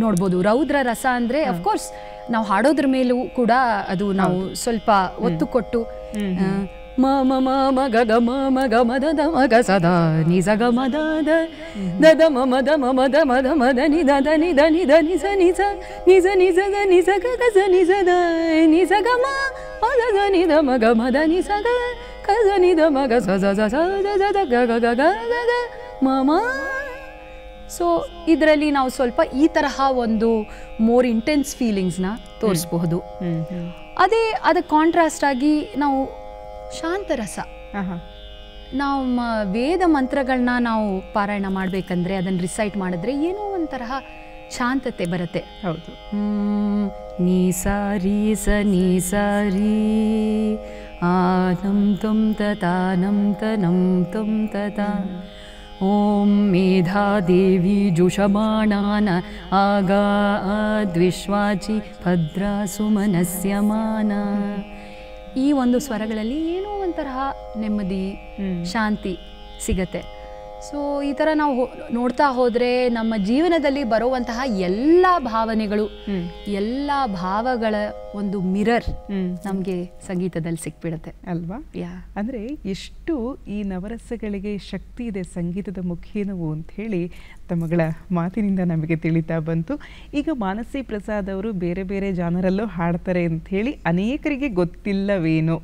ನೋಡ್ಬೋದು. ರೌದ್ರ ರಸ ಅಂದರೆ ಅಫ್ಕೋರ್ಸ್ ನಾವು ಹಾಡೋದ್ರ ಮೇಲೂ ಕೂಡ ಅದು ನಾವು ಸ್ವಲ್ಪ ಒತ್ತು ಕೊಟ್ಟು ಮ ಮ ಮ ಮ ಗ ಗ ಮ ಮ ಗ ಮ ದ ದ ಮ ಗ ಸ ದ ನಿ ಸ ಗ ಮ ದ ದ ದ ದ ಮ ಮ ದ ಮ ಮ ದ ಮ ದ ಮ ದ ನಿ ದ ದ ನಿ ದ ನಿ ದ ನಿ ಸ ನಿ ಸ ನಿ ಸ ನಿ ಸ ದ ನಿ ಸ ಗ ಗ ಸ ನಿ ಸ ದ ನಿ ಸ ಗ ಮ ಗ ನಿ ದ ಮ ಗ ಮ ದ ನಿ ಸ ಗ ಗ ಗ ನಿ ದ ಮ ಗ ಸ ಸ ಸ ಸ ದ ದ ದ ಗ ಗ ಗ ಗ ಗ ಗ ಮ ಮ. ಸೊ ಇದರಲ್ಲಿ ನಾವು ಸ್ವಲ್ಪ ಈ ತರಹ ಒಂದು ಮೋರ್ ಇಂಟೆನ್ಸ್ ಫೀಲಿಂಗ್ಸ್ನ ತೋರಿಸಬಹುದು. ಅದೇ ಅದಕ್ಕೆ ಕಾಂಟ್ರಾಸ್ಟ್ ಆಗಿ ನಾವು ಶಾಂತರಸ, ನಾವು ವೇದ ಮಂತ್ರಗಳನ್ನ ನಾವು ಪಾರಾಯಣ ಮಾಡಬೇಕಂದ್ರೆ ಅದನ್ನು ರಿಸೈಟ್ ಮಾಡಿದ್ರೆ ಏನೋ ಒಂಥರಹ ಶಾಂತತೆ ಬರುತ್ತೆ. ಹೌದು. ನೀ ಸಾರಿ ಸ ನೀ ಸಾರಿ ಆನಂ ತುಂ ತತಾನಂ ತನಂ ತುಂ ತತಾ ಓಂ ಮೇಧಾದೇವಿ ಜುಷಮಾಣಾನ ಆಗಾದ್ವಿಶ್ವಾಚಿ ಭದ್ರಾಸು ಮನಸ್ಯ ಮಾನ. ಈ ಒಂದು ಸ್ವರಗಳಲ್ಲಿ ಏನೋ ಒಂಥರಹ ನೆಮ್ಮದಿ, ಶಾಂತಿ ಸಿಗತ್ತೆ. ಸೊ ಈ ಥರ ನಾವು ನೋಡ್ತಾ ಹೋದರೆ ನಮ್ಮ ಜೀವನದಲ್ಲಿ ಬರುವಂತಹ ಎಲ್ಲ ಭಾವನೆಗಳು, ಎಲ್ಲ ಭಾವಗಳ ಒಂದು ಮಿರರ್ ನಮಗೆ ಸಂಗೀತದಲ್ಲಿ ಸಿಕ್ಬಿಡುತ್ತೆ ಅಲ್ವಾ? ಅಂದರೆ ಎಷ್ಟು ಈ ನವರಸಗಳಿಗೆ ಶಕ್ತಿ ಇದೆ ಸಂಗೀತದ ಮುಖೇನವು ಅಂತ ಹೇಳಿ ತಮ್ಮಗಳ ಮಾತಿನಿಂದ ನಮಗೆ ತಿಳಿತಾ ಬಂತು. ಈಗ ಮಾನಸಿ ಪ್ರಸಾದ್ ಅವರು ಬೇರೆ ಬೇರೆ ಜಾನರಲ್ಲೂ ಹಾಡ್ತಾರೆ ಅಂಥೇಳಿ ಅನೇಕರಿಗೆ ಗೊತ್ತಿಲ್ಲವೇನೋ.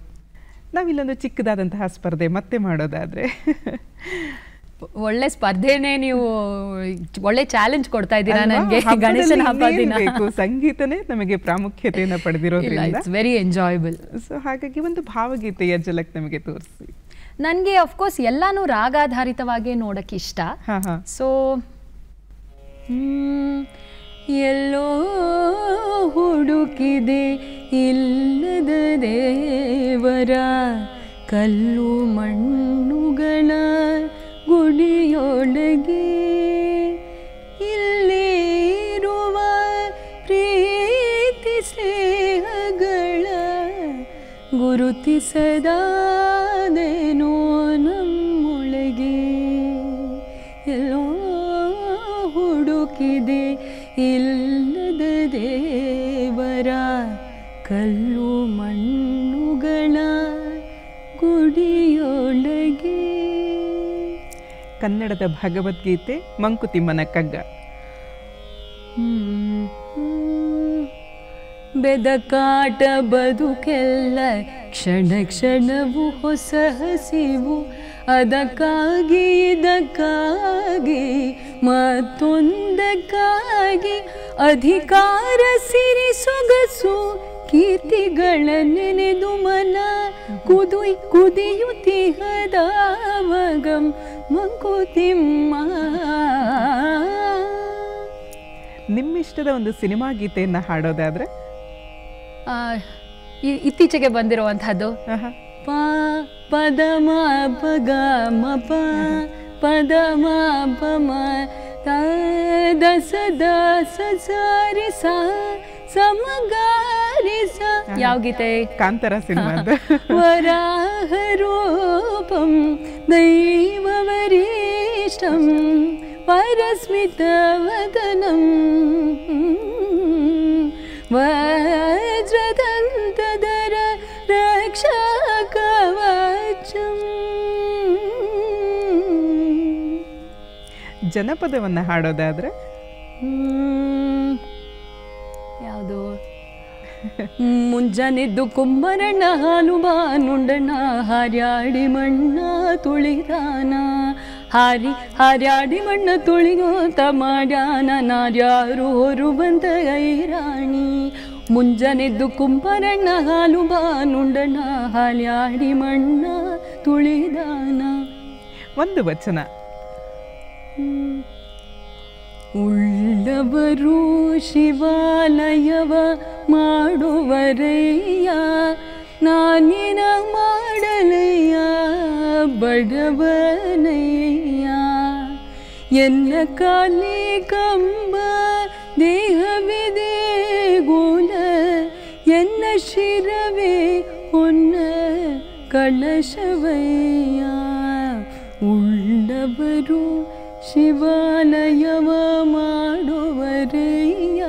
ನಾವಿಲ್ಲೊಂದು ಚಿಕ್ಕದಾದಂತಹ ಸ್ಪರ್ಧೆ ಮತ್ತೆ ಮಾಡೋದಾದರೆ. ಒಳ್ಳೆ ಸ್ಪರ್ಧೆನೇ, ನೀವು ಒಳ್ಳೆ ಚಾಲೆಂಜ್ ಕೊಡ್ತಾ ಇದ್ದೀರಾ ನನಗೆ. ಗಣೇಶನ ಹಬ್ಬ ದಿನ ಸಂಗೀತನೇ ನಮಗೆ ಪ್ರಾಮುಖ್ಯತೆಯನ್ನು ಪಡೆದಿರೋದ್ರಿಂದ ವೆರಿ ಎಂಜಾಯಬಲ್. ಸೊ ಹಾಗಾಗಿ ಒಂದು ಭಾವಗೀತೆಯ ಝಲಕ್ ನಮಗೆ ತೋರಿಸಿ. ನನಗೆ ಅಫ್ಕೋರ್ಸ್ ಎಲ್ಲಾನು ರಾಗಾಧಾರಿತವಾಗಿ ನೋಡಕ್ಕೆ ಇಷ್ಟ. ಸೊ ಎಲ್ಲೋ ಹುಡುಕಿದೆ ಇಲ್ಲದ ದೇವರ ಕಲ್ಲು ಮಣ್ಣುಗಳ ಗುಡಿಯೊಳಗೆ ಇಲ್ಲಿರುವ ಪ್ರೀತಿ ಸ್ನೇಹಗಳ ಗುರುತಿಸದಾದೇನೋ ನಮ್ಮೊಳಗೆ. ಎಲ್ಲೋ ಹುಡುಕಿದೆ ಇಲ್ಲದ ದೇವರ ಕಲ್ಲು ಮಣ್ಣುಗಳ ಗುಡಿಯೊಳಗೆ. ಕನ್ನಡದ ಭಗವದ್ಗೀತೆ ಮಂಕುತಿಮ್ಮನ ಕಗ್ಗ. ಬೆದಕಾಟ ಬದುಕೆಲ್ಲ ಕ್ಷಣ ಕ್ಷಣವು ಹೊಸ ಹಸಿವು, ಅದಕ್ಕಾಗಿ ಇದಕ್ಕಾಗಿ ಮತ್ತೊಂದಕ್ಕಾಗಿ ಅಧಿಕಾರ ಸಿರಿ ಸೊಗಸು ಕೀರ್ತಿಗಳ ನೆನೆದು ಮನ ಕುದಿಯುತ್ತಿಹದಾವಗಂ ಮಂಕುತಿಮ್ಮ. ನಿಮ್ಮಿಷ್ಟದ ಒಂದು ಸಿನಿಮಾ ಗೀತೆಯನ್ನು ಹಾಡೋದಾದ್ರೆ? ಇತ್ತೀಚೆಗೆ ಬಂದಿರುವಂತಹದ್ದು ಪ ಪದಮ ಪಗ ಮ ಪ ಪದಮ ಪಮ ದಸ ದಸ ಸಾರಿ ಸ ಸಮಗಾರಿ ಸ. ಯಾವ ಗೀತೆ? ಕಾಂತಾರ ಸಿನಿಮಾದ. ವರಾಹ ರೂಪಂ ದೈವವರಿಷ್ಠಂ ಪರಸ್ಮಿತ ವದನಂ ವಜ್ರದಂತಧರ ರಕ್ಷಕವಚಂ. ಜನಪದವನ್ನು ಹಾಡೋದಾದ್ರೆ ಯಾವುದು? ಮುಂಜಾನೆದ್ದು ಕುಂಬರಣ್ಣ ಹಾಲು ಬಾನುಂಡಣ್ಣ ಹಾರ್ಯಾಡಿ ಮಣ್ಣ ತುಳಿದಾನ, ಹಾರ್ಯಾಡಿ ಮಣ್ಣ ತುಳಿಗೋತ ಮಾಡ್ಯಾನ ನಾರ್ಯಾರು ಹೊರು ಬಂದ ಐರಾಣಿ. ಮುಂಜಾನೆದ್ದು ಕುಂಬರಣ್ಣ ಹಾಲು ಬಾನುಂಡಣ್ಣ ಹಾರ್ಯಾಡಿ ಮಣ್ಣ ತುಳಿದಾನ. ಒಂದು ವಚನ. ಉಳ್ಳವರು ಶಿವಾಲಯವ ಮಾಡುವರಯ್ಯ, ನಾನಿನ ಮಾಡಲಯ್ಯ ಬಡವನಯ್ಯ. ಎನ್ನ ಕಾಲಿ ಕಂಬ ದೇಹವಿದೆ ಗೋಲ, ಎನ್ನ ಶಿರವೇ ಹೊನ್ನ ಕಳಶವಯ್ಯ. ಉಳ್ಳವರು ಶಿವಾಲಯವ ಮಾಡುವರಯ್ಯ.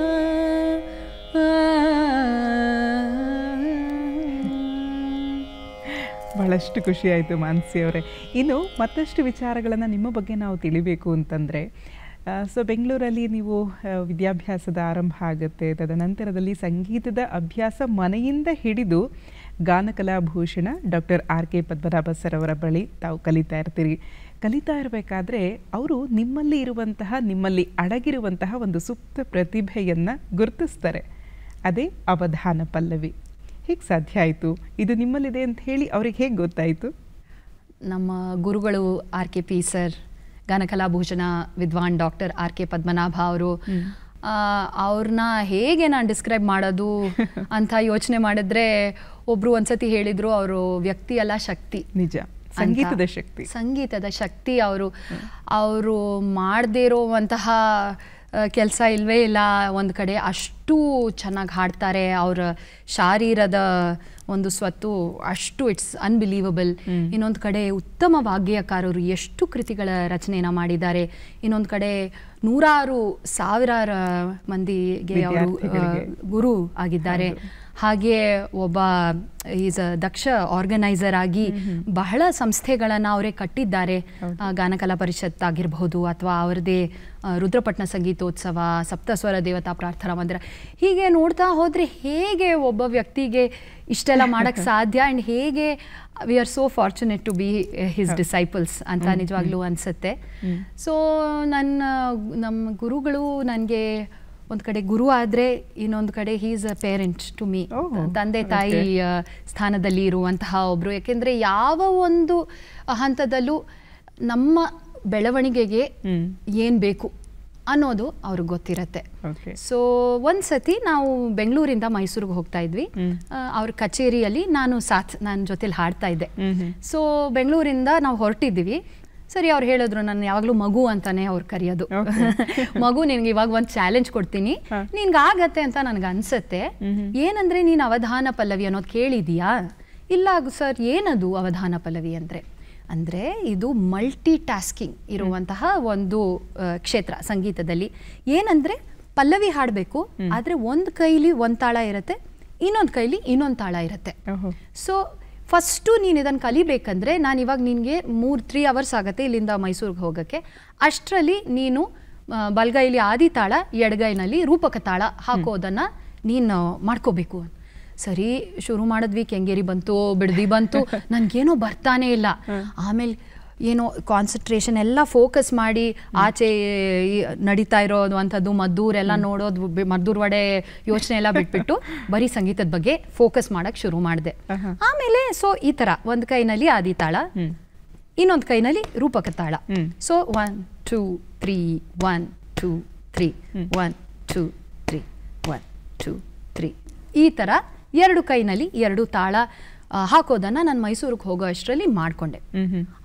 ಬಹಳಷ್ಟು ಖುಷಿ ಆಯಿತು ಮಾನಸಿ ಅವರೇ. ಇನ್ನು ಮತ್ತಷ್ಟು ವಿಚಾರಗಳನ್ನು ನಿಮ್ಮ ಬಗ್ಗೆ ನಾವು ತಿಳಿಬೇಕು ಅಂತಂದರೆ, ಸೊ ಬೆಂಗಳೂರಲ್ಲಿ ನೀವು ವಿದ್ಯಾಭ್ಯಾಸದ ಆರಂಭ ಆಗುತ್ತೆ. ತದನಂತರದಲ್ಲಿ ಸಂಗೀತದ ಅಭ್ಯಾಸ ಮನೆಯಿಂದ ಹಿಡಿದು ಗಾನಕಲಾಭೂಷಣ doctor R K Padmanabha sir ಅವರ ಬಳಿ ತಾವು ಕಲಿತಾ ಇರ್ತೀರಿ. ಕಲಿತಾ ಇರಬೇಕಾದ್ರೆ ಅವರು ನಿಮ್ಮಲ್ಲಿ ಅಡಗಿರುವಂತಹ ಒಂದು ಸುಪ್ತ ಪ್ರತಿಭೆಯನ್ನು ಗುರುತಿಸ್ತಾರೆ. ಅದೇ ಅವಧಾನ ಪಲ್ಲವಿ. ಹೇಗೆ ಸಾಧ್ಯ ಆಯಿತು? ಇದು ನಿಮ್ಮಲ್ಲಿದೆ ಅಂತ ಹೇಳಿ ಅವ್ರಿಗೆ ಹೇಗೆ ಗೊತ್ತಾಯಿತು? ನಮ್ಮ ಗುರುಗಳು ಆರ್ ಕೆ ಪಿ ಸರ್, ಗಾನಕಲಾಭೂಷಣ ವಿದ್ವಾನ್ ಡಾಕ್ಟರ್ ಆರ್ ಕೆ ಪದ್ಮನಾಭ ಅವರು, ಅವ್ರನ್ನ ಹೇಗೆ ನಾನು ಡಿಸ್ಕ್ರೈಬ್ ಮಾಡೋದು ಅಂತ ಯೋಚನೆ ಮಾಡಿದ್ರೆ ಒಬ್ರು ಒಂದ್ಸತಿ ಹೇಳಿದ್ರು, ಅವರು ವ್ಯಕ್ತಿ ಅಲ್ಲ ಶಕ್ತಿ. ನಿಜ, ಸಂಗೀತದ ಶಕ್ತಿ. ಅವರು ಮಾಡದೇ ಇರೋವಂತಹ ಕೆಲಸ ಇಲ್ವೇ ಇಲ್ಲ. ಒಂದು ಕಡೆ ಅಷ್ಟು ಚೆನ್ನಾಗಿ ಹಾಡ್ತಾರೆ, ಅವರ ಶಾರೀರದ ಒಂದು ಸ್ವತ್ತು ಅಷ್ಟು ಇಟ್ಸ್ ಅನ್ಬಿಲೀವಬಲ್. ಇನ್ನೊಂದು ಕಡೆ ಉತ್ತಮ ವಾಗ್ಗೇಯಕಾರರು, ಎಷ್ಟು ಕೃತಿಗಳ ರಚನೆಯನ್ನು ಮಾಡಿದ್ದಾರೆ. ಇನ್ನೊಂದು ಕಡೆ ನೂರಾರು ಸಾವಿರಾರು ಮಂದಿಗೆ ಅವರು ಗುರು ಆಗಿದ್ದಾರೆ. ಹಾಗೆ ಒಬ್ಬ ಈಸ್ ದಕ್ಷ ಆರ್ಗನೈಸರ್ ಆಗಿ ಬಹಳ ಸಂಸ್ಥೆಗಳನ್ನು ಅವರೇ ಕಟ್ಟಿದ್ದಾರೆ. ಗಾನಕಲಾ ಪರಿಷತ್ ಆಗಿರಬಹುದು, ಅಥವಾ ಅವರದೇ ರುದ್ರಪಟ್ನ ಸಂಗೀತೋತ್ಸವ, ಸಪ್ತಸ್ವರ ದೇವತಾ ಪ್ರಾರ್ಥನಾ ಮಂದಿರ. ಹೀಗೆ ನೋಡ್ತಾ ಹೋದರೆ ಹೇಗೆ ಒಬ್ಬ ವ್ಯಕ್ತಿಗೆ ಇಷ್ಟೆಲ್ಲ ಮಾಡೋಕ್ಕೆ ಸಾಧ್ಯ, ಆ್ಯಂಡ್ ಹೇಗೆ we are so fortunate to be his disciples ಅಂತ ನಿಜವಾಗ್ಲೂ ಅನಿಸುತ್ತೆ. ಸೊ ನಮ್ಮ ಗುರುಗಳು ನನಗೆ ಒಂದು ಕಡೆ ಗುರು ಆದರೆ ಇನ್ನೊಂದು ಕಡೆ he is a parent to me. ತಂದೆ ತಾಯಿ ಸ್ಥಾನದಲ್ಲಿ ಇರುವಂತಹ ಒಬ್ಬರು. ಯಾಕೆಂದರೆ ಯಾವ ಒಂದು ಹಂತದಲ್ಲೂ ನಮ್ಮ ಬೆಳವಣಿಗೆಗೆ ಏನು ಬೇಕು ಅನ್ನೋದು ಅವ್ರಿಗೆ ಗೊತ್ತಿರತ್ತೆ. ಸೊ ಒಂದ್ಸತಿ ನಾವು ಬೆಂಗಳೂರಿಂದ ಮೈಸೂರಿಗೆ ಹೋಗ್ತಾ ಇದ್ವಿ. ಅವ್ರ ಕಚೇರಿಯಲ್ಲಿ ನನ್ನ ಜೊತೆಲಿ ಹಾಡ್ತಾ ಇದ್ದೆ. ಸೊ ಬೆಂಗಳೂರಿಂದ ನಾವು ಹೊರಟಿದ್ದೀವಿ. ಸರಿ, ಅವ್ರು ಹೇಳಿದ್ರು, ನಾನು ಯಾವಾಗಲೂ ಮಗು ಅಂತಾನೆ ಅವ್ರು ಕರೆಯೋದು. ಮಗು, ನಿನ್ಗೆ ಇವಾಗ ಒಂದು ಚಾಲೆಂಜ್ ಕೊಡ್ತೀನಿ, ನಿನ್ಗೆ ಆಗತ್ತೆ ಅಂತ ನನಗೆ ಅನ್ಸತ್ತೆ. ಏನಂದ್ರೆ ನೀನು ಅವಧಾನ ಪಲ್ಲವಿ ಅನ್ನೋದು ಕೇಳಿದೀಯಾ? ಇಲ್ಲ ಸರ್, ಏನದು ಅವಧಾನ ಪಲ್ಲವಿ ಅಂದರೆ ಇದು ಮಲ್ಟಿ ಟಾಸ್ಕಿಂಗ್ ಇರುವಂತಹ ಒಂದು ಕ್ಷೇತ್ರ ಸಂಗೀತದಲ್ಲಿ. ಏನಂದ್ರೆ ಪಲ್ಲವಿ ಹಾಡಬೇಕು, ಆದರೆ ಒಂದು ಕೈಲಿ ಒಂದು ತಾಳ ಇರುತ್ತೆ, ಇನ್ನೊಂದು ಕೈಲಿ ಇನ್ನೊಂದು ತಾಳ ಇರುತ್ತೆ. ಸೊ ಫಸ್ಟು ನೀನು ಇದನ್ನು ಕಲಿಬೇಕಂದ್ರೆ, ನಾನು ಇವಾಗ ನಿನಗೆ 3 ಅವರ್ಸ್ ಆಗುತ್ತೆ ಇಲ್ಲಿಂದ ಮೈಸೂರಿಗೆ ಹೋಗೋಕ್ಕೆ. ಅಷ್ಟರಲ್ಲಿ ನೀನು ಬಲಗೈಲಿ ಆದಿ ತಾಳ, ಎಡಗೈನಲ್ಲಿ ರೂಪಕ ತಾಳ ಹಾಕೋದನ್ನು ನೀನು ಮಾಡ್ಕೋಬೇಕು. ಸರಿ, ಶುರು ಮಾಡಿದ್ವಿ. ಕೆಂಗೇರಿ ಬಂತು, ಬಿಡದಿ ಬಂತು, ನನಗೇನೋ ಬರ್ತಾನೆ ಇಲ್ಲ. ಆಮೇಲೆ ಏನೋ ಕಾನ್ಸಂಟ್ರೇಷನ್ ಎಲ್ಲ ಫೋಕಸ್ ಮಾಡಿ ಆಚೆ ನಡೀತಾ ಇರೋದು ಅಂಥದ್ದು, ಮದ್ದೂರೆಲ್ಲ ನೋಡೋದು, ಮದ್ದೂರ್ ವಡೆ ಯೋಚನೆ ಎಲ್ಲ ಬಿಟ್ಬಿಟ್ಟು ಬರೀ ಸಂಗೀತದ ಬಗ್ಗೆ ಫೋಕಸ್ ಮಾಡೋಕ್ಕೆ ಶುರು ಮಾಡಿದೆ. ಆಮೇಲೆ ಸೊ ಈ ಥರ ಒಂದು ಕೈನಲ್ಲಿ ಆದಿ ತಾಳ, ಇನ್ನೊಂದು ಕೈನಲ್ಲಿ ರೂಪಕ ತಾಳ. ಸೊ 1 2 3 1 2 3 1 2 3 1 2 3 ಈ ಥರ ಎರಡು ಕೈನಲ್ಲಿ ಎರಡು ತಾಳ ಹಾಕೋದನ್ನು ನಾನು ಮೈಸೂರಿಗೆ ಹೋಗೋ ಅಷ್ಟರಲ್ಲಿ ಮಾಡಿಕೊಂಡೆ.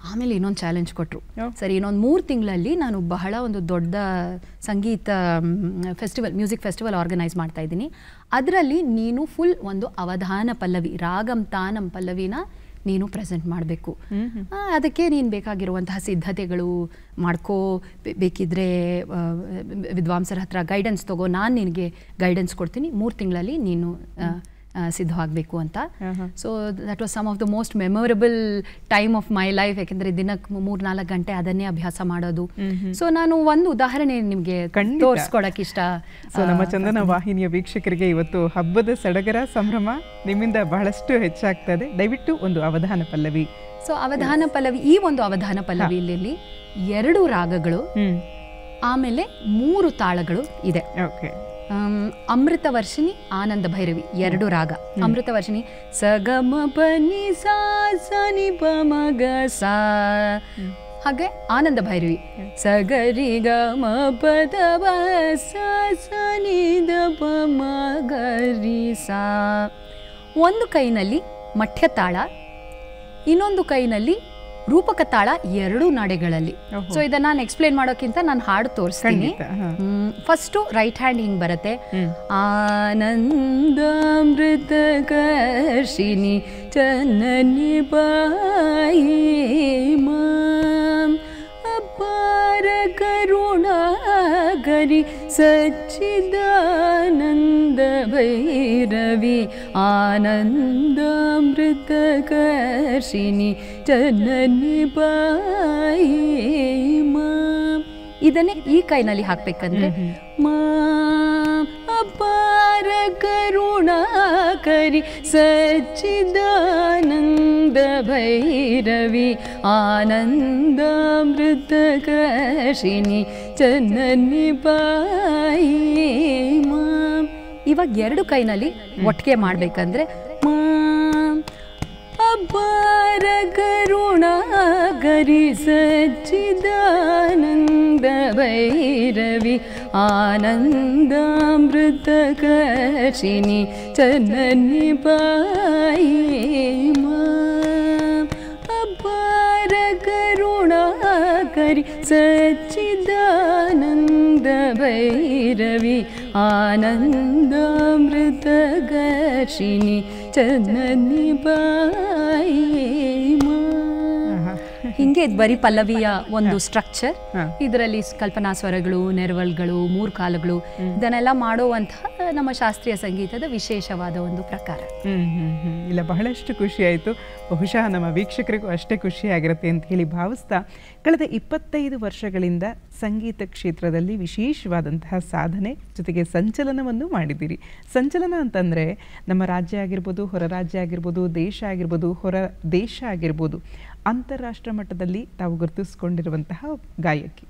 ಆಮೇಲೆ ಇನ್ನೊಂದು ಚಾಲೆಂಜ್ ಕೊಟ್ಟರು. ಸರಿ, ಇನ್ನೊಂದು 3 ತಿಂಗಳಲ್ಲಿ ನಾನು ಬಹಳ ಒಂದು ದೊಡ್ಡ ಸಂಗೀತ ಫೆಸ್ಟಿವಲ್, ಮ್ಯೂಸಿಕ್ ಫೆಸ್ಟಿವಲ್ ಆರ್ಗನೈಸ್ ಮಾಡ್ತಾ ಇದ್ದೀನಿ. ಅದರಲ್ಲಿ ನೀನು ಫುಲ್ ಒಂದು ಅವಧಾನ ಪಲ್ಲವಿ, ರಾಗಂ ತಾನಂ ಪಲ್ಲವಿನ ನೀನು ಪ್ರೆಸೆಂಟ್ ಮಾಡಬೇಕು. ಅದಕ್ಕೆ ನೀನು ಬೇಕಾಗಿರುವಂತಹ ಸಿದ್ಧತೆಗಳು ಮಾಡ್ಕೋ, ಬೇಕಿದ್ರೆ ವಿದ್ವಾಂಸರ ಹತ್ರ ಗೈಡೆನ್ಸ್ ತಗೋ, ನಾನು ನಿನಗೆ ಗೈಡೆನ್ಸ್ ಕೊಡ್ತೀನಿ, 3 ತಿಂಗಳಲ್ಲಿ ನೀನು ಸಿದ್ಧವಾಗಬೇಕು ಅಂತ. So that was some of the most memorable time of my life. ಯಾಕೆಂದರೆ ದಿನಕ್ಕೆ 3-4 ಗಂಟೆ ಅದನ್ನೇ ಅಭ್ಯಾಸ ಮಾಡೋದು. ಸೊ ನಾನು ಒಂದು ಉದಾಹರಣೆ ನಿಮಗೆ ತೋರಿಸ್ಕೊಡಕ್ಕೆ ಇಷ್ಟ. ಸೊ ನಮ್ಮ ಚಂದನ ವಾಹಿನಿಯ ವೀಕ್ಷಕರಿಗೆ ಇವತ್ತು ಹಬ್ಬದ ಸಡಗರ ಸಂಭ್ರಮ ನಿಮ್ಮಿಂದ ಬಹಳಷ್ಟು ಹೆಚ್ಚಾಗ್ತದೆ. ದಯವಿಟ್ಟು ಒಂದು ಅವಧಾನ ಪಲ್ಲವಿ. ಸೊ ಅವಧಾನ ಪಲ್ಲವಿ, ಈ ಒಂದು ಅವಧಾನ ಪಲ್ಲವಿಯಲ್ಲಿ 2 ರಾಗಗಳು, ಆಮೇಲೆ 3 ತಾಳಗಳು ಇದೆ. ಅಮೃತ ವರ್ಷಿಣಿ, ಆನಂದ ಭೈರವಿ 2 ರಾಗ. ಅಮೃತ ವರ್ಷಿಣಿ ಸಗಮ ಪನಿ ಸಾ ಸನಿ ಪ ಮ ಗ ಸಾ. ಹಾಗೆ ಆನಂದ ಭೈರವಿ ಸಗರಿ ಗ ಮ ಪ ದ ಬ ಸ ಸನಿ ದ ಪ ಮ ಗ ರಿ ಸಾ. ಒಂದು ಕೈನಲ್ಲಿ ಮಠ್ಯ ತಾಳ, ಇನ್ನೊಂದು ಕೈನಲ್ಲಿ ರೂಪಕ ತಾಳ, 2 ನಾಡೆಗಳಲ್ಲಿ. ಸೊ ಇದನ್ನ ನಾನು ಎಕ್ಸ್ಪ್ಲೇನ್ ಮಾಡೋಕ್ಕಿಂತ ನಾನು ಹಾಡು ತೋರಿಸ್ತೀನಿ. ಫಸ್ಟು ರೈಟ್ ಹ್ಯಾಂಡ್ ಹಿಂಗ್ ಬರುತ್ತೆ. ಆನಂದಾಮೃತ ಕರ್ಷಿಣಿ ಚನ್ನನಿ ಬಾಯಿ ಮಾಂ ಅಪಾರ ಕರುಣಾಕರಿ ಸಚ್ಚಿದಾನಂದ ಭೈರವಿ ಆನಂದಾಮೃತ ಕರ್ಷಿಣಿ ಚನ್ನನಿ ಬಾಯಿ ಮಾಂ. ಇದನ್ನೇ ಈ ಕೈನಲ್ಲಿ ಹಾಕ್ಬೇಕಂದ್ರೆ ಮಾಂ ಅಪಾರ ಕರುಣಾಕರಿ ಸಚ್ಚಿದಾನಂದ ಭೈರವಿ ಆನಂದಾಮೃತಕರ್ಷಿಣಿ ಚನ್ನನಿ ಬಾಯಿ ಮಾ. ಇವಾಗ ಎರಡು ಕೈನಲ್ಲಿ ಒಟ್ಟಿಗೆ ಮಾಡ್ಬೇಕಂದ್ರೆ ಮಾ ಅಪಾರ ಕರುಣಾಕರಿ ಸಚ್ಚಿದಾನಂದ ಭೈರವಿ ಆನಂದಾಮೃತಕರ್ಷಿಣಿ ಚನ್ನನಿ ಬಾಯಿ ಮಾ. ಅಪಾರ ಕರುಣಾಕರಿ ಸಚ್ಚಿದಾನಂದ ಭೈರವಿ ಆನಂದಾಮೃತಕರ್ಷಿಣಿ ಚನ್ನನಿ ಬಾಯಿ ಮಾ. ಹಿಂಗೆ ಬರೀ ಪಲ್ಲವಿಯ ಒಂದು ಸ್ಟ್ರಕ್ಚರ್. ಇದರಲ್ಲಿ ಕಲ್ಪನಾ ಸ್ವರಗಳು, ನೆರವಲ್ಗಳು, ಮೂರು ಕಾಲಗಳು ಇದನ್ನೆಲ್ಲ ಮಾಡುವಂತಹ ನಮ್ಮ ಶಾಸ್ತ್ರೀಯ ಸಂಗೀತದ ವಿಶೇಷವಾದ ಒಂದು ಪ್ರಕಾರ. ಇಲ್ಲ, ಬಹಳಷ್ಟು ಖುಷಿ ಆಯಿತು. ಬಹುಶಃ ನಮ್ಮ ವೀಕ್ಷಕರಿಗೂ ಅಷ್ಟೇ ಖುಷಿಯಾಗಿರುತ್ತೆ ಅಂತ ಹೇಳಿ ಭಾವಿಸ್ತಾ, ಕಳೆದ 25 ವರ್ಷಗಳಿಂದ ಸಂಗೀತ ಕ್ಷೇತ್ರದಲ್ಲಿ ವಿಶೇಷವಾದಂತಹ ಸಾಧನೆ ಜೊತೆಗೆ ಸಂಚಲನವನ್ನು ಮಾಡಿದ್ದೀರಿ. ಸಂಚಲನ ಅಂತಂದರೆ ನಮ್ಮ ರಾಜ್ಯ ಆಗಿರ್ಬೋದು, ಹೊರ ರಾಜ್ಯ ಆಗಿರ್ಬೋದು, ದೇಶ ಆಗಿರ್ಬೋದು, ಹೊರ ದೇಶ ಆಗಿರ್ಬೋದು, ಅಂತಾರಾಷ್ಟ್ರ ಮಟ್ಟದಲ್ಲಿ ತಾವು ಗುರುತಿಸ್ಕೊಂಡಿರುವಂತಹ ಗಾಯಕಿ.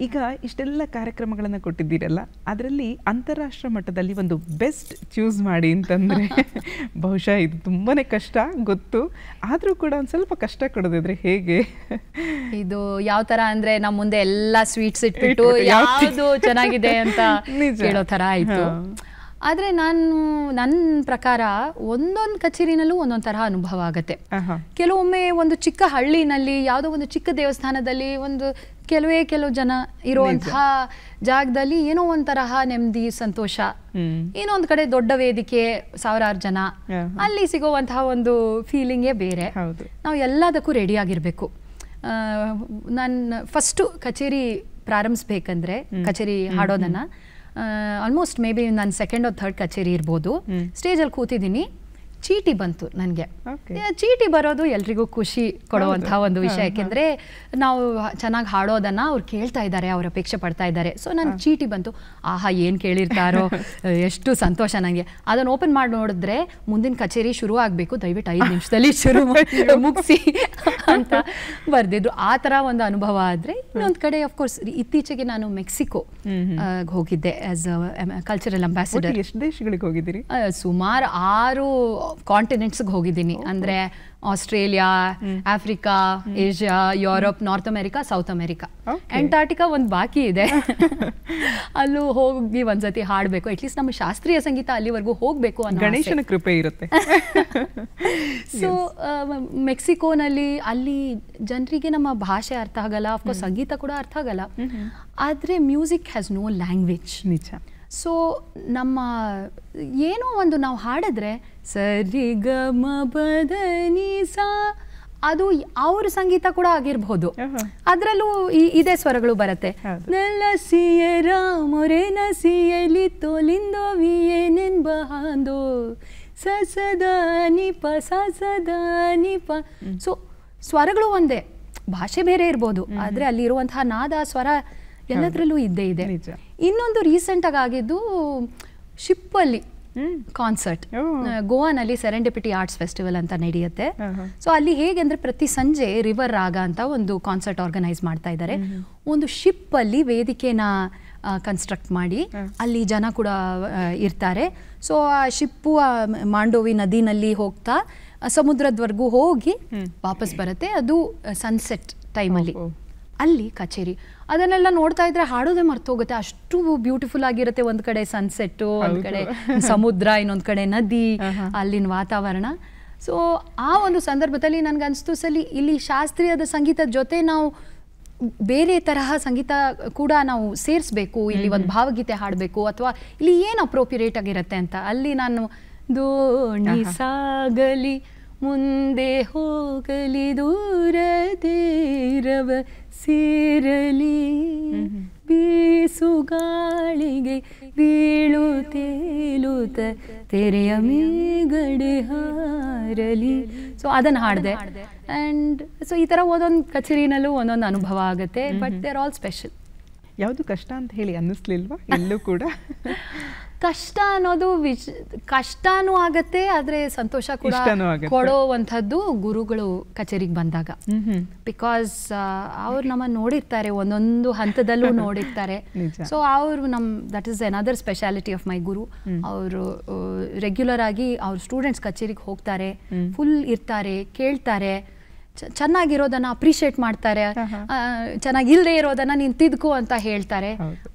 ಈಗ ಇಷ್ಟೆಲ್ಲ ಕಾರ್ಯಕ್ರಮಗಳನ್ನು ಕೊಟ್ಟಿದ್ದೀರಲ್ಲ, ಅದರಲ್ಲಿ ಅಂತಾರಾಷ್ಟ್ರ ಮಟ್ಟದಲ್ಲಿ ಒಂದು ಬೆಸ್ಟ್ ಚೂಸ್ ಮಾಡಿ ಅಂತಂದರೆ ಬಹುಶಃ ಇದು ತುಂಬಾ ಕಷ್ಟ ಗೊತ್ತು, ಆದರೂ ಕೂಡ ಒಂದು ಸ್ವಲ್ಪ ಕಷ್ಟ ಕೊಡೋದಿದ್ರೆ ಹೇಗೆ? ಇದು ಯಾವ ಥರ ಅಂದರೆ ನಮ್ಮ ಮುಂದೆ ಎಲ್ಲ ಸ್ವೀಟ್ಸ್ ಇಟ್ಬಿಟ್ಟು ಯಾವುದು ಚೆನ್ನಾಗಿದೆ ಅಂತ ಹೇಳೋ ಥರ ಆಯಿತು. ಆದರೆ ನನ್ನ ಪ್ರಕಾರ ಒಂದೊಂದು ಕಚೇರಿನಲ್ಲೂ ಒಂದೊಂದು ತರಹ ಅನುಭವ ಆಗುತ್ತೆ. ಕೆಲವೊಮ್ಮೆ ಒಂದು ಚಿಕ್ಕ ಹಳ್ಳಿನಲ್ಲಿ ಯಾವುದೋ ಒಂದು ಚಿಕ್ಕ ದೇವಸ್ಥಾನದಲ್ಲಿ ಒಂದು ಕೆಲವು ಜನ ಇರುವಂತಹ ಜಾಗದಲ್ಲಿ ಏನೋ ಒಂದು ತರಹ ನೆಮ್ಮದಿ, ಸಂತೋಷ. ಏನೋ ಒಂದು ಕಡೆ ದೊಡ್ಡ ವೇದಿಕೆ, ಸಾವಿರಾರು ಜನ, ಅಲ್ಲಿ ಸಿಗುವಂತಹ ಒಂದು ಫೀಲಿಂಗೇ ಬೇರೆ. ನಾವು ಎಲ್ಲದಕ್ಕೂ ರೆಡಿ ಆಗಿರಬೇಕು. ನಾನು ಫಸ್ಟು ಕಚೇರಿ ಪ್ರಾರಂಭಿಸ್ಬೇಕಂದ್ರೆ, ಕಚೇರಿ ಹಾಡೋದನ್ನು ಆಲ್ಮೋಸ್ಟ್ ಮೇ ಬಿ ನಾನು ಸೆಕೆಂಡ್ ಆರ್ ಥರ್ಡ್ ಕಚೇರಿ ಇರ್ಬೋದು, ಸ್ಟೇಜಲ್ಲಿ ಕೂತಿದ್ದೀನಿ, ಚೀಟಿ ಬಂತು ನನಗೆ. ಚೀಟಿ ಬರೋದು ಎಲ್ರಿಗೂ ಖುಷಿ ಕೊಡುವಂಥ ಒಂದು ವಿಷಯ, ಯಾಕೆಂದರೆ ನಾವು ಚೆನ್ನಾಗಿ ಹಾಡೋದನ್ನು ಅವ್ರು ಕೇಳ್ತಾ ಇದ್ದಾರೆ, ಅವ್ರು ಅಪೇಕ್ಷೆ ಪಡ್ತಾ ಇದ್ದಾರೆ. ಸೊ ನನ್ನ ಚೀಟಿ ಬಂತು, ಆಹಾ ಏನು ಕೇಳಿರ್ತಾರೋ, ಎಷ್ಟು ಸಂತೋಷ ನನಗೆ. ಅದನ್ನು ಓಪನ್ ಮಾಡಿ ನೋಡಿದ್ರೆ ಮುಂದಿನ ಕಚೇರಿ ಶುರು ಆಗಬೇಕು, ದಯವಿಟ್ಟು 5 ನಿಮಿಷದಲ್ಲಿ ಮುಗಿಸಿ ಅಂತ ಬರೆದಿದ್ರು. ಆ ಥರ ಒಂದು ಅನುಭವ ಆದರೆ, ಇನ್ನೊಂದು ಕಡೆ ಅಫ್ಕೋರ್ಸ್ ಇತ್ತೀಚೆಗೆ ನಾನು ಮೆಕ್ಸಿಕೋ ಹೋಗಿದ್ದೆ ಆಸ್ ಅ ಕಲ್ಚರಲ್ ಅಂಬಾಸಿಡರ್. ಎಷ್ಟು ದೇಶಗಳಿಗೆ ಹೋಗಿದ್ದೀರಿ? ಸುಮಾರು 6 ಕಾಂಟಿನೆಂಟ್ಸ್ಗೆ ಹೋಗಿದ್ದೀನಿ. ಅಂದರೆ Australia, Africa, Asia, Europe, north America, south America, Antarctica ಒಂದು ಬಾಕಿ ಇದೆ. ಅಲ್ಲೂ ಹೋಗಿ ಒಂದ್ಸತಿ ಹಾಡಬೇಕು, ಅಟ್ಲೀಸ್ಟ್ ನಮ್ಮ ಶಾಸ್ತ್ರೀಯ ಸಂಗೀತ ಅಲ್ಲಿವರೆಗೂ ಹೋಗಬೇಕು ಅನ್ನೋ ಗಣೇಶನ ಕೃಪೆ ಇರುತ್ತೆ. ಸೊ ಮೆಕ್ಸಿಕೋನಲ್ಲಿ ಅಲ್ಲಿ ಜನರಿಗೆ ನಮ್ಮ ಭಾಷೆ ಅರ್ಥ ಆಗಲ್ಲ, ಅಫ್ಕೋರ್ಸ್ ಸಂಗೀತ ಕೂಡ ಅರ್ಥ ಆಗಲ್ಲ, ಆದರೆ ಮ್ಯೂಸಿಕ್ ಹ್ಯಾಸ್ ನೋ ಲ್ಯಾಂಗ್ವೇಜ್. ನಿಜ. ಸೊ ನಮ್ಮ ಏನೋ ಒಂದು ನಾವು ಹಾಡಿದ್ರೆ ಸರಿ ಗ ಮ ಪದ ನಿ ಸಾ, ಅದು ಅವ್ರ ಸಂಗೀತ ಕೂಡ ಆಗಿರ್ಬೋದು, ಅದರಲ್ಲೂ ಇದೇ ಸ್ವರಗಳು ಬರುತ್ತೆ. ನಲಸಿಯರ ಮೊರೆನ ಸಿಯಲಿ ತೋಲಿಂದೋ ವಿಯೇನೆನ್ ಬಹಾಂದೋ ಸಸದಾ ನಿ ಪ ಸಸದಾ ನಿ ಪ. ಸೊ ಸ್ವರಗಳು ಒಂದೇ, ಭಾಷೆ ಬೇರೆ ಇರ್ಬೋದು, ಆದರೆ ಅಲ್ಲಿರುವಂತಹ ನಾದ, ಸ್ವರ ಎಲ್ಲದರಲ್ಲೂ ಇದ್ದೇ ಇದೆ. ಇನ್ನೊಂದು ರೀಸೆಂಟಾಗಿ ಆಗಿದ್ದು ಶಿಪ್ಪಲ್ಲಿ ಕಾನ್ಸರ್ಟ್, ಗೋವಾನಲ್ಲಿ ಸೆರೆಂಡಿಪಿಟಿ ಆರ್ಟ್ಸ್ ಫೆಸ್ಟಿವಲ್ ಅಂತ ನಡೆಯುತ್ತೆ. ಸೊ ಅಲ್ಲಿ ಹೇಗೆ ಅಂದರೆ ಪ್ರತಿ ಸಂಜೆ ರಿವರ್ ರಾಗ ಅಂತ ಒಂದು ಕಾನ್ಸರ್ಟ್ ಆರ್ಗನೈಸ್ ಮಾಡ್ತಾ ಇದ್ದಾರೆ. ಒಂದು ಶಿಪ್ಪಲ್ಲಿ ವೇದಿಕೆನ ಕನ್ಸ್ಟ್ರಕ್ಟ್ ಮಾಡಿ ಅಲ್ಲಿ ಜನ ಕೂಡ ಇರ್ತಾರೆ. ಸೊ ಆ ಶಿಪ್ಪು ಮಾಂಡೋವಿ ನದಿನಲ್ಲಿ ಹೋಗ್ತಾ ಸಮುದ್ರದವರೆಗೂ ಹೋಗಿ ವಾಪಸ್ ಬರುತ್ತೆ. ಅದು ಸನ್ಸೆಟ್ ಟೈಮಲ್ಲಿ ಅಲ್ಲಿ ಕಚೇರಿ. ಅದನ್ನೆಲ್ಲ ನೋಡ್ತಾ ಇದ್ರೆ ಹಾಡೋದೇ ಮರ್ತೋಗುತ್ತೆ, ಅಷ್ಟು ಬ್ಯೂಟಿಫುಲ್ ಆಗಿರುತ್ತೆ. ಒಂದು ಕಡೆ ಸನ್ಸೆಟ್ಟು, ಒಂದು ಕಡೆ ಸಮುದ್ರ, ಇನ್ನೊಂದು ಕಡೆ ನದಿ, ಅಲ್ಲಿನ ವಾತಾವರಣ. ಸೊ ಆ ಒಂದು ಸಂದರ್ಭದಲ್ಲಿ ನನಗನ್ನಿಸ್ತು, ಇಲ್ಲಿ ಶಾಸ್ತ್ರೀಯದ ಸಂಗೀತದ ಜೊತೆ ನಾವು ಬೇರೆ ತರಹ ಸಂಗೀತ ಕೂಡ ನಾವು ಸೇರಿಸ್ಬೇಕು, ಇಲ್ಲಿ ಒಂದು ಭಾವಗೀತೆ ಹಾಡಬೇಕು, ಅಥವಾ ಇಲ್ಲಿ ಏನು ಅಪ್ರೋಪ್ರಿಯೇಟ್ ಆಗಿರುತ್ತೆ ಅಂತ. ಅಲ್ಲಿ ನಾನು ದೋಣಿ ಸಾಗಲಿ ಮುಂದೆ ಹೋಗಲಿ ದೂರ ತೀರವ ಸೇರಲಿ ಬೀಸುಗಾಳಿಗೆ ಬೀಳು ತೇಲುತ್ತ ತೆರೆಯ ಮೇಗಡೆ ಹಾರಲಿ. ಸೊ ಅದನ್ನು ಹಾಡಿದೆ. ಆ್ಯಂಡ್ ಸೊ ಈ ಥರ ಒಂದೊಂದು ಕಚೇರಿನಲ್ಲೂ ಒಂದೊಂದು ಅನುಭವ ಆಗುತ್ತೆ, but they are all special. ಯಾವುದು ಕಷ್ಟ ಅಂತ ಹೇಳಿ ಅನ್ನಿಸ್ಲಿಲ್ವಾ ಎಲ್ಲೂ ಕೂಡ? ಕಷ್ಟ ಅನ್ನೋದು ಕಷ್ಟನೂ ಆಗತ್ತೆ, ಆದ್ರೆ ಸಂತೋಷ ಕೂಡ ಕೊಡೋವಂಥದ್ದು ಗುರುಗಳು ಕಚೇರಿಗೆ ಬಂದಾಗ. ಬಿಕಾಸ್ ಅವ್ರು ನಮ್ಮನ್ನು ನೋಡಿರ್ತಾರೆ, ಒಂದೊಂದು ಹಂತದಲ್ಲೂ ನೋಡಿರ್ತಾರೆ. ಸೊ ಅವರು that is another speciality of my guru. ಅವರು ರೆಗ್ಯುಲರ್ ಆಗಿ ಅವ್ರ ಸ್ಟೂಡೆಂಟ್ಸ್ ಕಚೇರಿಗೆ ಹೋಗ್ತಾರೆ, ಫುಲ್ ಇರ್ತಾರೆ, ಕೇಳ್ತಾರೆ, ಚೆನ್ನಾಗಿರೋದನ್ನ ಅಪ್ರಿಷಿಯೇಟ್ ಮಾಡ್ತಾರೆ, ಚೆನ್ನಾಗಿಲ್ಲದೆ ಇರೋದನ್ನ ನೀನು ತಿದ್ಕೋ ಅಂತ ಹೇಳ್ತಾರೆ.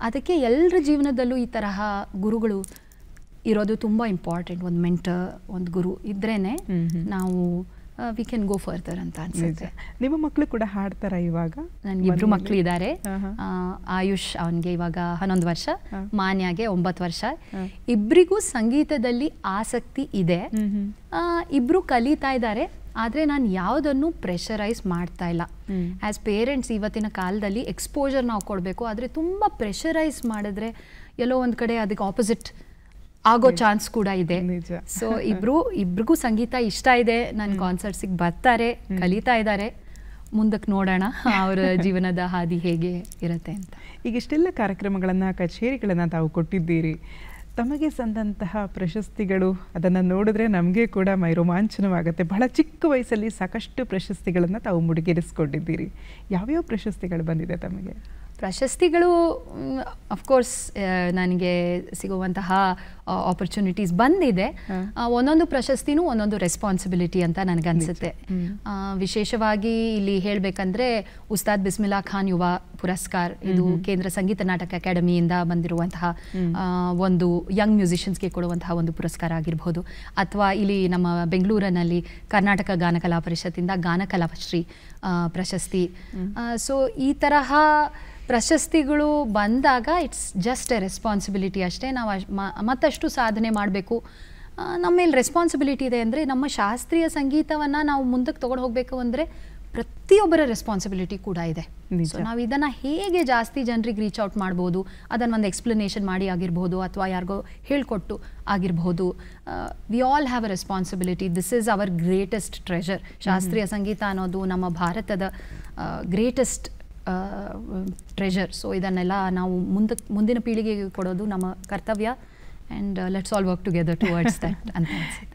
ಅದಕ್ಕೆ ಎಲ್ಲರ ಜೀವನದಲ್ಲೂ ಈ ತರಹ ಗುರುಗಳು ಇರೋದು ತುಂಬಾ ಇಂಪಾರ್ಟೆಂಟ್. ಒಂದು ಮೆಂಟರ್, ಒಂದು ಗುರು ಇದ್ರೇನೆ ನಾವು ವಿ ಕ್ಯಾನ್ ಗೋ ಫರ್ದರ್ ಅಂತ ಅನ್ಸುತ್ತೆ. ನಿಮ್ಮ ಮಕ್ಕಳು ಕೂಡ ಹಾಡ್ತಾರ ಇವಾಗ? ನನ್ಗೆ 2 ಮಕ್ಕಳು ಇದ್ದಾರೆ. ಆಯುಷ್ ಅವನಿಗೆ ಇವಾಗ 11 ವರ್ಷ, ಮಾನ್ಯಾಗೆ 9 ವರ್ಷ. ಇಬ್ಬರಿಗೂ ಸಂಗೀತದಲ್ಲಿ ಆಸಕ್ತಿ ಇದೆ, ಇಬ್ರು ಕಲಿತಾ ಇದ್ದಾರೆ. ಆದರೆ ನಾನು ಯಾವುದನ್ನು ಪ್ರೆಷರೈಸ್ ಮಾಡ್ತಾ ಇಲ್ಲ. ಆ್ಯಸ್ ಪೇರೆಂಟ್ಸ್ ಇವತ್ತಿನ ಕಾಲದಲ್ಲಿ ಎಕ್ಸ್ಪೋಜರ್ ನಾವು ಕೊಡಬೇಕು, ಆದರೆ ತುಂಬ ಪ್ರೆಷರೈಸ್ ಮಾಡಿದ್ರೆ ಎಲ್ಲೋ ಒಂದು ಕಡೆ ಅದಕ್ಕೆ ಆಪೋಸಿಟ್ ಆಗೋ ಚಾನ್ಸ್ ಕೂಡ ಇದೆ. ಸೊ ಇಬ್ರಿಗೂ ಸಂಗೀತ ಇಷ್ಟ ಇದೆ, ನನ್ನ ಕಾನ್ಸರ್ಟ್ಸಿಗೆ ಬರ್ತಾರೆ, ಕಲಿತಾ ಇದ್ದಾರೆ. ಮುಂದಕ್ಕೆ ನೋಡೋಣ ಅವರ ಜೀವನದ ಹಾದಿ ಹೇಗೆ ಇರುತ್ತೆ ಅಂತ. ಈಗ ಇಷ್ಟೆಲ್ಲ ಕಾರ್ಯಕ್ರಮಗಳನ್ನು, ಕಚೇರಿಗಳನ್ನು ತಾವು ಕೊಟ್ಟಿದ್ದೀರಿ. ತಮಗೆ ಸಂದಂತಹ ಪ್ರಶಸ್ತಿಗಳು ಅದನ್ನು ನೋಡಿದ್ರೆ ನಮಗೆ ಕೂಡ ಮೈ ರೋಮಾಂಚನವಾಗುತ್ತೆ. ಬಹಳ ಚಿಕ್ಕ ವಯಸ್ಸಲ್ಲಿ ಸಾಕಷ್ಟು ಪ್ರಶಸ್ತಿಗಳನ್ನು ತಾವು ಮುಡಿಗೇರಿಸ್ಕೊಂಡಿದ್ದೀರಿ. ಯಾವ್ಯಾವ ಪ್ರಶಸ್ತಿಗಳು ಬಂದಿದೆ ತಮಗೆ? ಪ್ರಶಸ್ತಿಗಳು ಅಫ್ಕೋರ್ಸ್ ನನಗೆ ಸಿಗುವಂತಹ ಆಪರ್ಚುನಿಟೀಸ್ ಬಂದಿದೆ. ಒಂದೊಂದು ಪ್ರಶಸ್ತಿನೂ ಒಂದೊಂದು ರೆಸ್ಪಾನ್ಸಿಬಿಲಿಟಿ ಅಂತ ನನಗನ್ಸುತ್ತೆ. ವಿಶೇಷವಾಗಿ ಇಲ್ಲಿ ಹೇಳಬೇಕಂದ್ರೆ ಉಸ್ತಾದ್ ಬಿಸ್ಮಿಲ್ಲಾ ಖಾನ್ ಯುವ ಪುರಸ್ಕಾರ, ಇದು ಕೇಂದ್ರ ಸಂಗೀತ ನಾಟಕ ಅಕಾಡೆಮಿಯಿಂದ ಬಂದಿರುವಂತಹ ಒಂದು ಯಂಗ್ ಮ್ಯೂಸಿಷಿಯನ್ಸ್ಗೆ ಕೊಡುವಂತಹ ಒಂದು ಪುರಸ್ಕಾರ ಆಗಿರ್ಬೋದು, ಅಥವಾ ಇಲ್ಲಿ ನಮ್ಮ ಬೆಂಗಳೂರಿನಲ್ಲಿ ಕರ್ನಾಟಕ ಗಾನಕಲಾ ಪರಿಷತ್ತಿಂದ ಗಾನಕಲಾಶ್ರೀ ಪ್ರಶಸ್ತಿ. ಸೊ ಈ ತರಹ ಪ್ರಶಸ್ತಿಗಳು ಬಂದಾಗ ಇಟ್ಸ್ ಜಸ್ಟ್ ಎ ರೆಸ್ಪಾನ್ಸಿಬಿಲಿಟಿ ಅಷ್ಟೇ. ನಾವು ಮತ್ತಷ್ಟು ಸಾಧನೆ ಮಾಡಬೇಕು. ನಮ್ಮ ಮೇಲೆ ರೆಸ್ಪಾನ್ಸಿಬಿಲಿಟಿ ಇದೆ ಅಂದರೆ ನಮ್ಮ ಶಾಸ್ತ್ರೀಯ ಸಂಗೀತವನ್ನು ನಾವು ಮುಂದಕ್ಕೆ ತೊಗೊಂಡು ಹೋಗಬೇಕು ಅಂದರೆ ಪ್ರತಿಯೊಬ್ಬರ ರೆಸ್ಪಾನ್ಸಿಬಿಲಿಟಿ ಕೂಡ ಇದೆ. ಸೊ ನಾವು ಇದನ್ನು ಹೇಗೆ ಜಾಸ್ತಿ ಜನರಿಗೆ ರೀಚ್ ಔಟ್ ಮಾಡ್ಬೋದು, ಅದನ್ನು ಒಂದು ಎಕ್ಸ್ಪ್ಲನೇಷನ್ ಮಾಡಿ ಆಗಿರ್ಬೋದು, ಅಥವಾ ಯಾರಿಗೋ ಹೇಳ್ಕೊಟ್ಟು ಆಗಿರ್ಬೋದು. We all have a responsibility. This is our greatest treasure. ಶಾಸ್ತ್ರೀಯ ಸಂಗೀತ ಅನ್ನೋದು ನಮ್ಮ ಭಾರತದ ಗ್ರೇಟೆಸ್ಟ್ ಟ್ರೆಷರ್. ಸೊ ಇದನ್ನೆಲ್ಲ ನಾವು ಮುಂದಿನ ಪೀಳಿಗೆಗೆ ಕೊಡೋದು ನಮ್ಮ ಕರ್ತವ್ಯ. And let's all work together towards that ಅಂತ.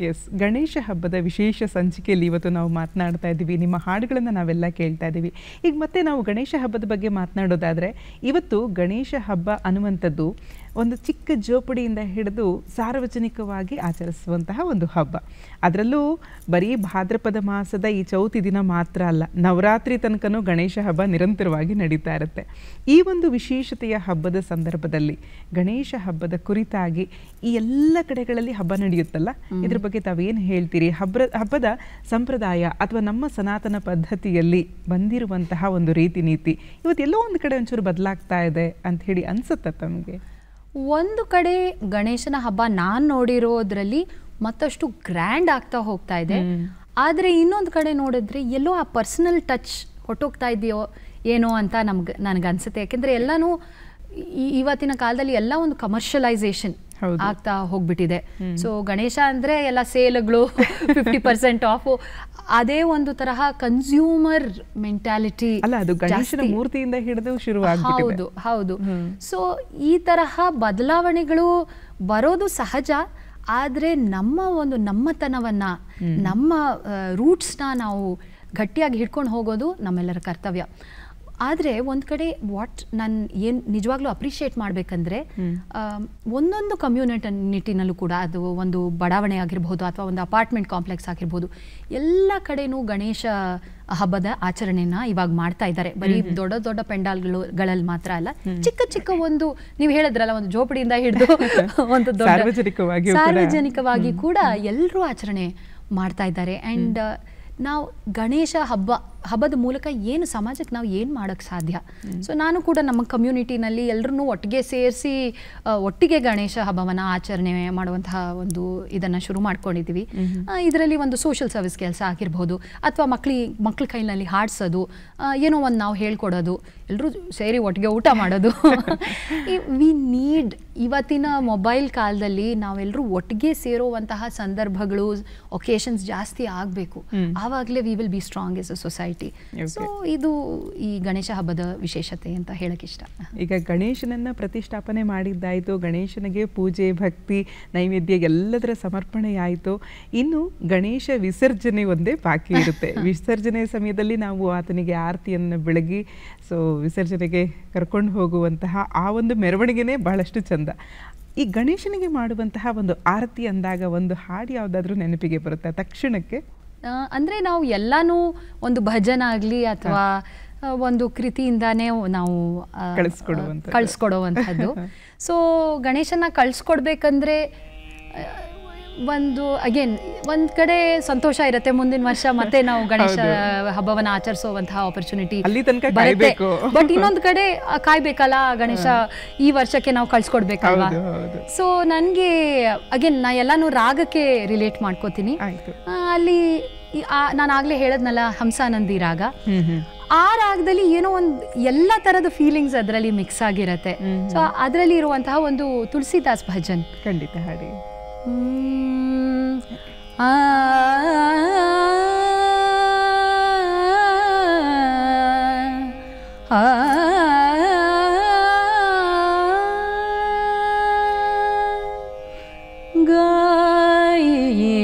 ಎಸ್, ಗಣೇಶ ಹಬ್ಬದ ವಿಶೇಷ ಸಂಚಿಕೆಯಲ್ಲಿ ಇವತ್ತು ನಾವು ಮಾತನಾಡ್ತಾ ಇದ್ದೀವಿ. ನಿಮ್ಮ ಹಾಡುಗಳನ್ನು ನಾವೆಲ್ಲ ಕೇಳ್ತಾ ಇದ್ದೀವಿ. ಈಗ ಮತ್ತೆ ನಾವು ಗಣೇಶ ಹಬ್ಬದ ಬಗ್ಗೆ ಮಾತನಾಡೋದಾದರೆ, ಇವತ್ತು ಗಣೇಶ ಹಬ್ಬ ಅನ್ನುವಂಥದ್ದು ಒಂದು ಚಿಕ್ಕ ಜೋಪಡಿಯಿಂದ ಹಿಡಿದು ಸಾರ್ವಜನಿಕವಾಗಿ ಆಚರಿಸುವಂತಹ ಒಂದು ಹಬ್ಬ. ಅದರಲ್ಲೂ ಬರೀ ಭಾದ್ರಪದ ಮಾಸದ ಈ ಚೌತಿ ದಿನ ಮಾತ್ರ ಅಲ್ಲ, ನವರಾತ್ರಿ ತನಕನೂ ಗಣೇಶ ಹಬ್ಬ ನಿರಂತರವಾಗಿ ನಡೀತಾ ಇರುತ್ತೆ. ಈ ಒಂದು ವಿಶೇಷತೆಯ ಹಬ್ಬದ ಸಂದರ್ಭದಲ್ಲಿ ಗಣೇಶ ಹಬ್ಬದ ಕುರಿತಾಗಿ ಈ ಎಲ್ಲ ಕಡೆಗಳಲ್ಲಿ ಹಬ್ಬ ನಡೆಯುತ್ತಲ್ಲ, ಇದ್ರ ಬಗ್ಗೆ ತಾವೇನು ಹೇಳ್ತೀರಿ? ಹಬ್ಬದ ಸಂಪ್ರದಾಯ ಅಥವಾ ನಮ್ಮ ಸನಾತನ ಪದ್ಧತಿಯಲ್ಲಿ ಬಂದಿರುವಂತಹ ಒಂದು ರೀತಿ ನೀತಿ ಇವತ್ತೆಲ್ಲೋ ಒಂದು ಕಡೆ ಒಂಚೂರು ಬದಲಾಗ್ತಾ ಇದೆ ಅಂತ ಹೇಳಿ ಅನ್ಸುತ್ತೆ ತಮಗೆ? ಒಂದು ಕಡೆ ಗಣೇಶನ ಹಬ್ಬ ನಾನು ನೋಡಿರೋದ್ರಲ್ಲಿ ಮತ್ತಷ್ಟು ಗ್ರ್ಯಾಂಡ್ ಆಗ್ತಾ ಹೋಗ್ತಾ ಇದೆ. ಆದರೆ ಇನ್ನೊಂದು ಕಡೆ ನೋಡಿದ್ರೆ ಎಲ್ಲೋ ಆ ಪರ್ಸನಲ್ ಟಚ್ ಹೊಟ್ಟೋಗ್ತಾ ಇದೆಯೋ ಏನೋ ಅಂತ ನನಗನ್ಸುತ್ತೆ. ಯಾಕೆಂದರೆ ಎಲ್ಲನೂ ಇವತ್ತಿನ ಕಾಲದಲ್ಲಿ ಎಲ್ಲ ಒಂದು ಕಮರ್ಷಿಯಲೈಸೇಷನ್ ಆಗ್ತಾ ಹೋಗ್ಬಿಟ್ಟಿದೆ. ಸೊ ಗಣೇಶ ಅಂದರೆ ಎಲ್ಲ ಸೇಲ್ಗಳು 50% ಆಫು, ಅದೇ ಒಂದು ತರಹ ಕನ್ಸ್ಯೂಮರ್ ಮೆಂಟಾಲಿಟಿ ಅಲ್ಲ, ಅದು ಗಣೇಶನ ಮೂರ್ತಿಯಿಂದ ಹಿಡಿದು ಶುರುವಾಗ್ಬಿಟ್ಟಿದೆ. ಹೌದು. ಸೊ ಈ ತರಹ ಬದಲಾವಣೆಗಳು ಬರೋದು ಸಹಜ. ಆದರೆ ನಮ್ಮತನವನ್ನ, ನಮ್ಮ ರೂಟ್ಸ್ನ ನಾವು ಗಟ್ಟಿಯಾಗಿ ಹಿಡ್ಕೊಂಡು ಹೋಗೋದು ನಮ್ಮೆಲ್ಲರ ಕರ್ತವ್ಯ. ಆದರೆ ಒಂದು ಕಡೆ ನಾನು ಏನು ನಿಜವಾಗ್ಲೂ ಅಪ್ರಿಷಿಯೇಟ್ ಮಾಡಬೇಕಂದ್ರೆ, ಒಂದೊಂದು ಕಮ್ಯುನಿಟಿನಲ್ಲೂ ಕೂಡ, ಅದು ಒಂದು ಬಡಾವಣೆ ಆಗಿರ್ಬೋದು ಅಥವಾ ಒಂದು ಅಪಾರ್ಟ್ಮೆಂಟ್ ಕಾಂಪ್ಲೆಕ್ಸ್ ಆಗಿರ್ಬೋದು, ಎಲ್ಲ ಕಡೆನೂ ಗಣೇಶ ಹಬ್ಬದ ಆಚರಣೆನ ಇವಾಗ ಮಾಡ್ತಾ ಇದ್ದಾರೆ. ಬರೀ ದೊಡ್ಡ ದೊಡ್ಡ ಪೆಂಡಾಲ್ಗಳಲ್ಲಿ ಮಾತ್ರ ಅಲ್ಲ, ಚಿಕ್ಕ ಚಿಕ್ಕ ಒಂದು ನೀವು ಹೇಳಿದ್ರಲ್ಲ, ಒಂದು ಜೋಪಡಿಯಿಂದ ಹಿಡಿದು ಒಂದು ದೊಡ್ಡ ಸಾರ್ವಜನಿಕವಾಗಿ ಕೂಡ ಎಲ್ಲರೂ ಆಚರಣೆ ಮಾಡ್ತಾ ಇದ್ದಾರೆ. ಆ್ಯಂಡ್ ನಾವು ಗಣೇಶ ಹಬ್ಬದ ಮೂಲಕ ಏನು ಸಮಾಜಕ್ಕೆ ನಾವು ಏನು ಮಾಡೋಕ್ಕೆ ಸಾಧ್ಯ? ಸೊ ನಾನು ಕೂಡ ನಮ್ಮ ಕಮ್ಯುನಿಟಿನಲ್ಲಿ ಎಲ್ಲರನ್ನೂ ಒಟ್ಟಿಗೆ ಸೇರಿಸಿ ಒಟ್ಟಿಗೆ ಗಣೇಶ ಹಬ್ಬವನ್ನು ಆಚರಣೆ ಮಾಡುವಂತಹ ಒಂದು ಇದನ್ನು ಶುರು ಮಾಡ್ಕೊಂಡಿದ್ದೀವಿ. ಇದರಲ್ಲಿ ಒಂದು ಸೋಷಿಯಲ್ ಸರ್ವಿಸ್ ಕೆಲಸ ಆಗಿರ್ಬೋದು, ಅಥವಾ ಮಕ್ಳ ಕೈನಲ್ಲಿ ಹಾಡಿಸೋದು, ಏನೋ ಒಂದು ನಾವು ಹೇಳ್ಕೊಡೋದು, ಎಲ್ಲರೂ ಸೇರಿ ಒಟ್ಟಿಗೆ ಊಟ ಮಾಡೋದು. ವಿ ನೀಡ್, ಇವತ್ತಿನ ಮೊಬೈಲ್ ಕಾಲದಲ್ಲಿ ನಾವೆಲ್ಲರೂ ಒಟ್ಟಿಗೆ ಸೇರುವಂತಹ ಸಂದರ್ಭಗಳು, ಒಕೇಶನ್ಸ್ ಜಾಸ್ತಿ ಆಗಬೇಕು. ಆವಾಗಲೇ we will be strong as a society. Speciality. So ಇದು ಈ ಗಣೇಶ ಹಬ್ಬದ ವಿಶೇಷತೆ ಅಂತ ಹೇಳಕ್ಕಿಷ್ಟ. ಈಗ ಗಣೇಶನನ್ನ ಪ್ರತಿಷ್ಠಾಪನೆ ಮಾಡಿದ್ದಾಯಿತು, ಗಣೇಶನಿಗೆ ಪೂಜೆ ಭಕ್ತಿ ನೈವೇದ್ಯ ಎಲ್ಲದರ ಸಮರ್ಪಣೆ ಆಯಿತು. ಇನ್ನು ಗಣೇಶ ವಿಸರ್ಜನೆ ಒಂದೇ ಬಾಕಿ ಇರುತ್ತೆ. ವಿಸರ್ಜನೆ ಸಮಯದಲ್ಲಿ ನಾವು ಆತನಿಗೆ ಆರತಿಯನ್ನು ಬೆಳಗಿ ಸೊ ವಿಸರ್ಜನೆಗೆ ಕರ್ಕೊಂಡು ಹೋಗುವಂತಹ ಆ ಒಂದು ಮೆರವಣಿಗೆನೇ ಬಹಳಷ್ಟು ಚಂದ. ಈ ಗಣೇಶನಿಗೆ ಮಾಡುವಂತಹ ಒಂದು ಆರತಿ ಅಂದಾಗ ಒಂದು ಹಾಡು ಯಾವುದಾದ್ರೂ ನೆನಪಿಗೆ ಬರುತ್ತೆ ತಕ್ಷಣಕ್ಕೆ? ಅಂದರೆ ನಾವು ಎಲ್ಲಾನು ಒಂದು ಭಜನ ಆಗಲಿ ಅಥವಾ ಒಂದು ಕೃತಿಯಿಂದಾನೇ ನಾವು ಕಳಿಸ್ಕೊಡುವಂಥದ್ದು. ಸೊ ಗಣೇಶನ ಕಳಿಸ್ಕೊಡ್ಬೇಕಂದ್ರೆ ಒಂದು ಅಗೇನ್ ಒಂದು ಕಡೆ ಸಂತೋಷ ಇರುತ್ತೆ, ಮುಂದಿನ ವರ್ಷ ಮತ್ತೆ ನಾವು ಗಣೇಶ ಹಬ್ಬವನ್ನು ಆಚರಿಸುವಂತಹ ಆಪರ್ಚುನಿಟಿ ಬರುತ್ತೆ. ಬಟ್ ಇನ್ನೊಂದು ಕಡೆ ಕಾಯ್ಬೇಕಲ್ಲ, ಗಣೇಶ ಈ ವರ್ಷಕ್ಕೆ ನಾವು ಕಳ್ಸ್ಕೊಡ್ಬೇಕಲ್ವಾ. ಸೊ ನನಗೆ ಅಗೇನ್ ನಾ ಎಲ್ಲಾನು ರಾಗಕ್ಕೆ ರಿಲೇಟ್ ಮಾಡ್ಕೋತೀನಿ. ಅಲ್ಲಿ ನಾನು ಆಗ್ಲೇ ಹೇಳದ್ನಲ್ಲ ಹಂಸಾನಂದಿ ರಾಗ, ಆ ರಾಗದಲ್ಲಿ ಏನೋ ಒಂದು ಎಲ್ಲ ತರದ ಫೀಲಿಂಗ್ಸ್ ಅದರಲ್ಲಿ ಮಿಕ್ಸ್ ಆಗಿರತ್ತೆ. ಸೊ ಅದರಲ್ಲಿ ಇರುವಂತಹ ಒಂದು ತುಳಸಿದಾಸ್ ಭಜನ್ ಖಂಡಿತ ಹಾಡಿ. गाये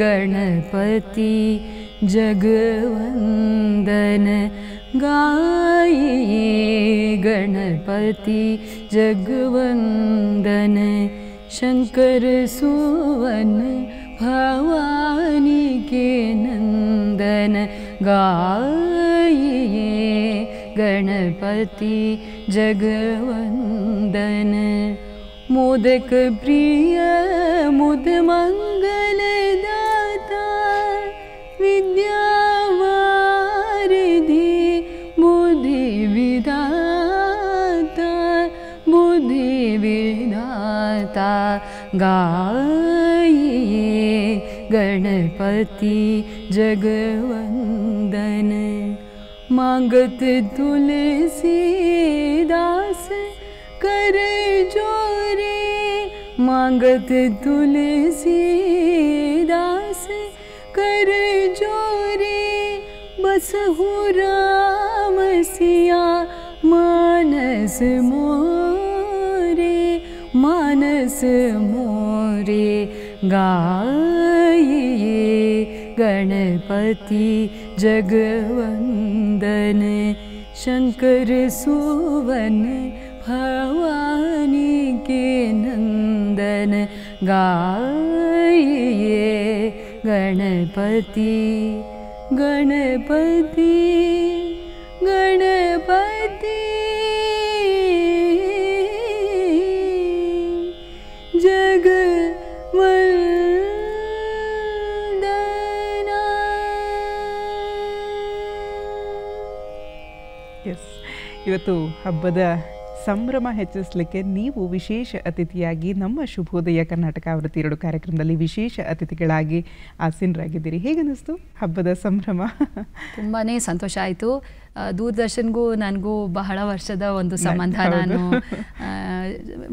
गणपति जगवंदन, गाये गणपति जगवंदन, शंकर सुवन भवानी के नंदन, गाये गणपति जगवंदन। मोदक प्रिय मुद मंगल दाता, विद्यावारिधि बुद्धि विधाता, बुद्धि विधाता, गाये गणपति जगवंदन। मांगत तुलसीदास कर जोरे, मांगत तुलसीदास कर जोरे, बसहु राम सिया मानस मोरे, मानस मोरे, गाये गणपति जगवंदन। शंकर सुवन भवानी के नंदन, गाये गणपति गणपति गणपति जगवंदन। ಎಸ್, ಇವತ್ತು ಹಬ್ಬದ ಸಂಭ್ರಮ ಹೆಚ್ಚಿಸಲಿಕ್ಕೆ ನೀವು ವಿಶೇಷ ಅತಿಥಿಯಾಗಿ ನಮ್ಮ ಶುಭೋದಯ ಕರ್ನಾಟಕ ಆವೃತ್ತಿ 2 ಕಾರ್ಯಕ್ರಮದಲ್ಲಿ ವಿಶೇಷ ಅತಿಥಿಗಳಾಗಿ ಆಸೀನರಾಗಿದ್ದೀರಿ. ಹೇಗನ್ನಿಸ್ತು ಹಬ್ಬದ ಸಂಭ್ರಮ? ತುಂಬಾ ಸಂತೋಷ ಆಯಿತು. ದೂರದರ್ಶನ್ಗೂ ನನಗೂ ಬಹಳ ವರ್ಷದ ಒಂದು ಸಂಬಂಧ. ನಾನು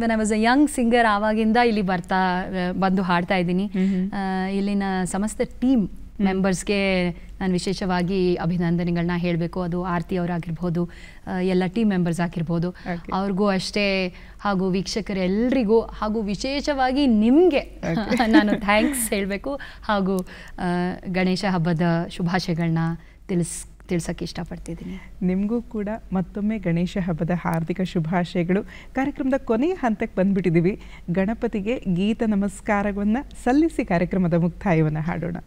when I was a young singer ಆವಾಗಿಂದ ಇಲ್ಲಿ ಬಂದು ಹಾಡ್ತಾ ಇದ್ದೀನಿ. ಇಲ್ಲಿನ ಸಮಸ್ತ ಟೀಮ್ ಮೆಂಬರ್ಸ್ಗೆ ನಾನು ವಿಶೇಷವಾಗಿ ಅಭಿನಂದನೆಗಳನ್ನ ಹೇಳಬೇಕು. ಅದು ಆರತಿ ಅವರಾಗಿರ್ಬೋದು, ಎಲ್ಲ ಟೀಮ್ ಮೆಂಬರ್ಸ್ ಆಗಿರ್ಬೋದು, ಅವ್ರಿಗೂ ಅಷ್ಟೇ, ಹಾಗೂ ವೀಕ್ಷಕರೆಲ್ಲರಿಗೂ, ಹಾಗೂ ವಿಶೇಷವಾಗಿ ನಿಮಗೆ ನಾನು ಥ್ಯಾಂಕ್ಸ್ ಹೇಳಬೇಕು. ಹಾಗೂ ಗಣೇಶ ಹಬ್ಬದ ಶುಭಾಶಯಗಳನ್ನ ತಿಳಿಸೋಕ್ಕೆ ಇಷ್ಟಪಡ್ತಿದ್ದೀನಿ. ನಿಮಗೂ ಕೂಡ ಮತ್ತೊಮ್ಮೆ ಗಣೇಶ ಹಬ್ಬದ ಹಾರ್ದಿಕ ಶುಭಾಶಯಗಳು. ಕಾರ್ಯಕ್ರಮದ ಕೊನೆಯ ಹಂತಕ್ಕೆ ಬಂದ್ಬಿಟ್ಟಿದ್ದೀವಿ. ಗಣಪತಿಗೆ ಗೀತ ನಮಸ್ಕಾರವನ್ನು ಸಲ್ಲಿಸಿ ಕಾರ್ಯಕ್ರಮದ ಮುಕ್ತಾಯವನ್ನು ಹಾಡೋಣ.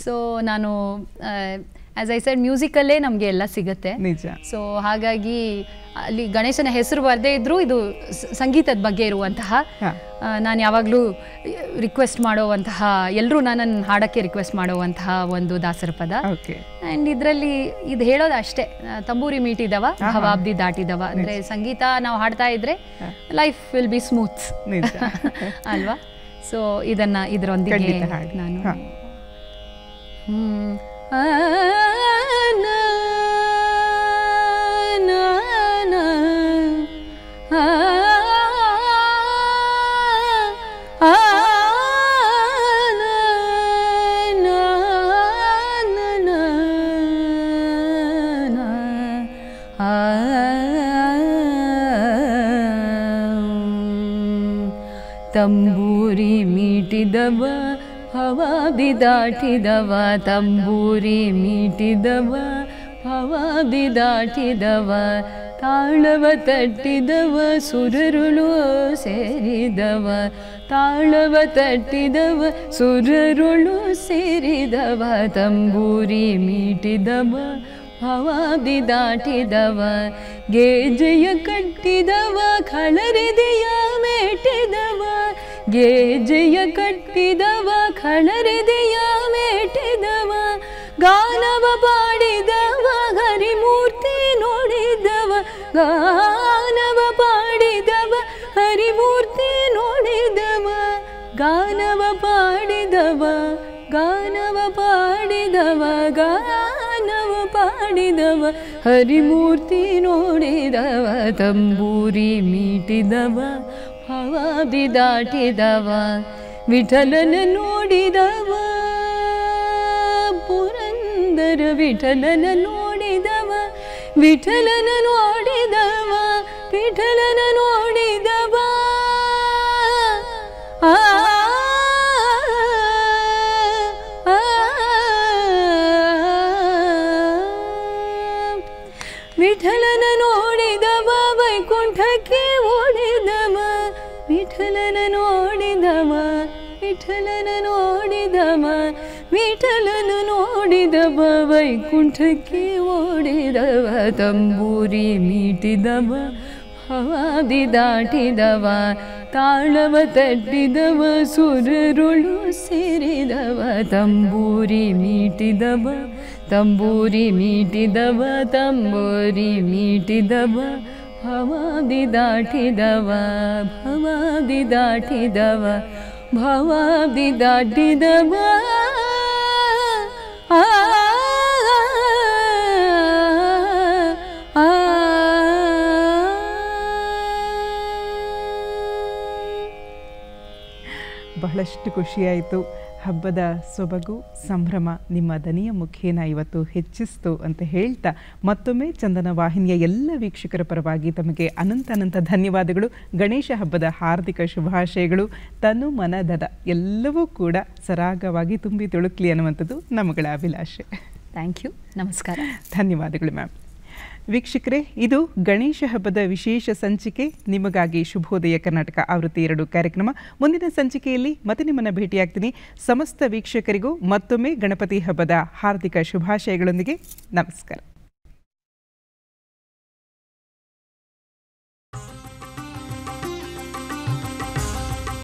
ಸೊ ನಾನು ಆಸ್ ಐ ಸೆಡ್ ಮ್ಯೂಸಿಕಲ್ಲೇ ನಮಗೆ ಎಲ್ಲ ಸಿಗುತ್ತೆ. ನಿಜ. ಸೊ ಹಾಗಾಗಿ ಅಲ್ಲಿ ಗಣೇಶನ ಹೆಸರು ಬರದೇ ಇದ್ರೂ ಇದು ಸಂಗೀತದ ಬಗ್ಗೆ ಇರುವಂತಹ, ನಾನು ಯಾವಾಗಲೂ ರಿಕ್ವೆಸ್ಟ್ ಮಾಡುವಂತಹ, ಎಲ್ಲರೂ ನನ್ನನ್ನು ಹಾಡೋಕ್ಕೆ ರಿಕ್ವೆಸ್ಟ್ ಮಾಡುವಂತಹ ಒಂದು ದಾಸರ ಪದ. ಆ್ಯಂಡ್ ಇದರಲ್ಲಿ ಇದು ಹೇಳೋದು ಅಷ್ಟೇ, ತಂಬೂರಿ ಮೀಟಿದವ ಹವಾಬ್ದಿ ದಾಟಿದವ. ಅಂದರೆ ಸಂಗೀತ ನಾವು ಹಾಡ್ತಾ ಇದ್ರೆ ಲೈಫ್ ವಿಲ್ ಬಿ ಸ್ಮೂತ್ ಅಲ್ವಾ. ಸೊ ಇದರೊಂದಿಗೆ ನಾನು ತಂಬೂರಿ ಮೀಟಿದವ ಹವಾದಿ ದಾಟಿದವ ತಂಬೂರಿ ಮೀಟಿದವ ಹವಾದಿ ದಾಟಿದವ ತಾಳವ ತಟ್ಟಿದವ ಸುರರುಳು ಸೇರಿದವ ತಾಳವ ತಟ್ಟಿದವ ಸುರರುಳು ಸೇರಿದವ ತಂಬೂರಿ ಮೀಟಿದವ ಹವಾದಿ ದಾಟಿದವ ಗೆಜೆಯ ಕಟ್ಟಿದವ ಖಳರಿದೆಯ ಮೇಟಿದವ ಗೆಜೆಯ ಕಟ್ಟಿದವ ಖಳರಿದೆಯ ಮೇಟಿದವ ಗಾನವ ಪಾಡಿದವ ಹರಿಮೂರ್ತಿ ನೋಡಿದವ ಗಾನವ ಪಾಡಿದವ ಹರಿಮೂರ್ತಿ ನೋಡಿದವ ಗಾನವ ಪಾಡಿದವ ಗಾನವ ಪಾಡಿದವ ಗಾನವ ಪಾಡಿದವ ಹರಿಮೂರ್ತಿ ನೋಡಿದವ ತಂಬೂರಿ ಮೀಟಿದವ ಹವಾದಿ ದಾಟಿದವ ವಿಠಲನ ನೋಡಿದವ ಪುರಂದರ ವಿಠಲನ ನೋಡಿದವ ವಿಠಲನ ನೋಡಿದವ ವಿಠಲನ ನೋಡಿದವ ಆ ವಿಠಲನ ನೋಡಿದವ ವೈಕುಂಠಕ್ಕೆ ಓಡಿದವ ವಿಠಲನ ನೋಡಿದವ ವಿಠಲನ ನೋಡಿದವ ವಿಠಲನ ನೋಡಿದವ ವೈಕುಂಠಕ್ಕೆ ಓಡಿದವ ತಂಬೂರಿ ಮೀಟಿದವ ಹವಾದಿ ದಾಟಿದವ ತಾಳವ ತಟ್ಟಿದವ ಸುರರುಳು ಸೇರಿದವ ತಂಬೂರಿ ಮೀಟಿದವ ತಂಬೂರಿ ಮೀಟಿದವ ತಂಬೂರಿ ಮೀಟಿದವ ಭವಾದಿ ದಾಟಿದವ ಭವಾದಿ ದಾಟಿದವ ಭವಾದಿ ದಾಟಿದವ ಆ ಬಹಳಷ್ಟು ಖುಷಿಯಾಯಿತು. ಹಬ್ಬದ ಸೊಬಗು ಸಂಭ್ರಮ ನಿಮ್ಮ ದನಿಯ ಮುಖೇನ ಇವತ್ತು ಹೆಚ್ಚಿಸ್ತು ಅಂತ ಹೇಳ್ತಾ ಮತ್ತೊಮ್ಮೆ ಚಂದನ ವಾಹಿನಿಯ ಎಲ್ಲ ವೀಕ್ಷಕರ ಪರವಾಗಿ ತಮಗೆ ಅನಂತ ಧನ್ಯವಾದಗಳು. ಗಣೇಶ ಹಬ್ಬದ ಹಾರ್ದಿಕ ಶುಭಾಶಯಗಳು. ತನು ಮನ ಧನ ಎಲ್ಲವೂ ಕೂಡ ಸರಾಗವಾಗಿ ತುಂಬಿ ತುಳುಕ್ಲಿ ಅನ್ನುವಂಥದ್ದು ನಮ್ಮಗಳ ಅಭಿಲಾಷೆ. Thank you. ನಮಸ್ಕಾರ. ಧನ್ಯವಾದಗಳು ಮ್ಯಾಮ್. ವೀಕ್ಷಕರೇ, ಇದು ಗಣೇಶ ಹಬ್ಬದ ವಿಶೇಷ ಸಂಚಿಕೆ. ನಿಮಗಾಗಿ ಶುಭೋದಯ ಕರ್ನಾಟಕ ಆವೃತ್ತಿ 2 ಕಾರ್ಯಕ್ರಮ. ಮುಂದಿನ ಸಂಚಿಕೆಯಲ್ಲಿ ಮತ್ತೆ ನಿಮ್ಮನ್ನು ಭೇಟಿಯಾಗ್ತೀನಿ. ಸಮಸ್ತ ವೀಕ್ಷಕರಿಗೂ ಮತ್ತೊಮ್ಮೆ ಗಣಪತಿ ಹಬ್ಬದ ಹಾರ್ದಿಕ ಶುಭಾಶಯಗಳೊಂದಿಗೆ ನಮಸ್ಕಾರ.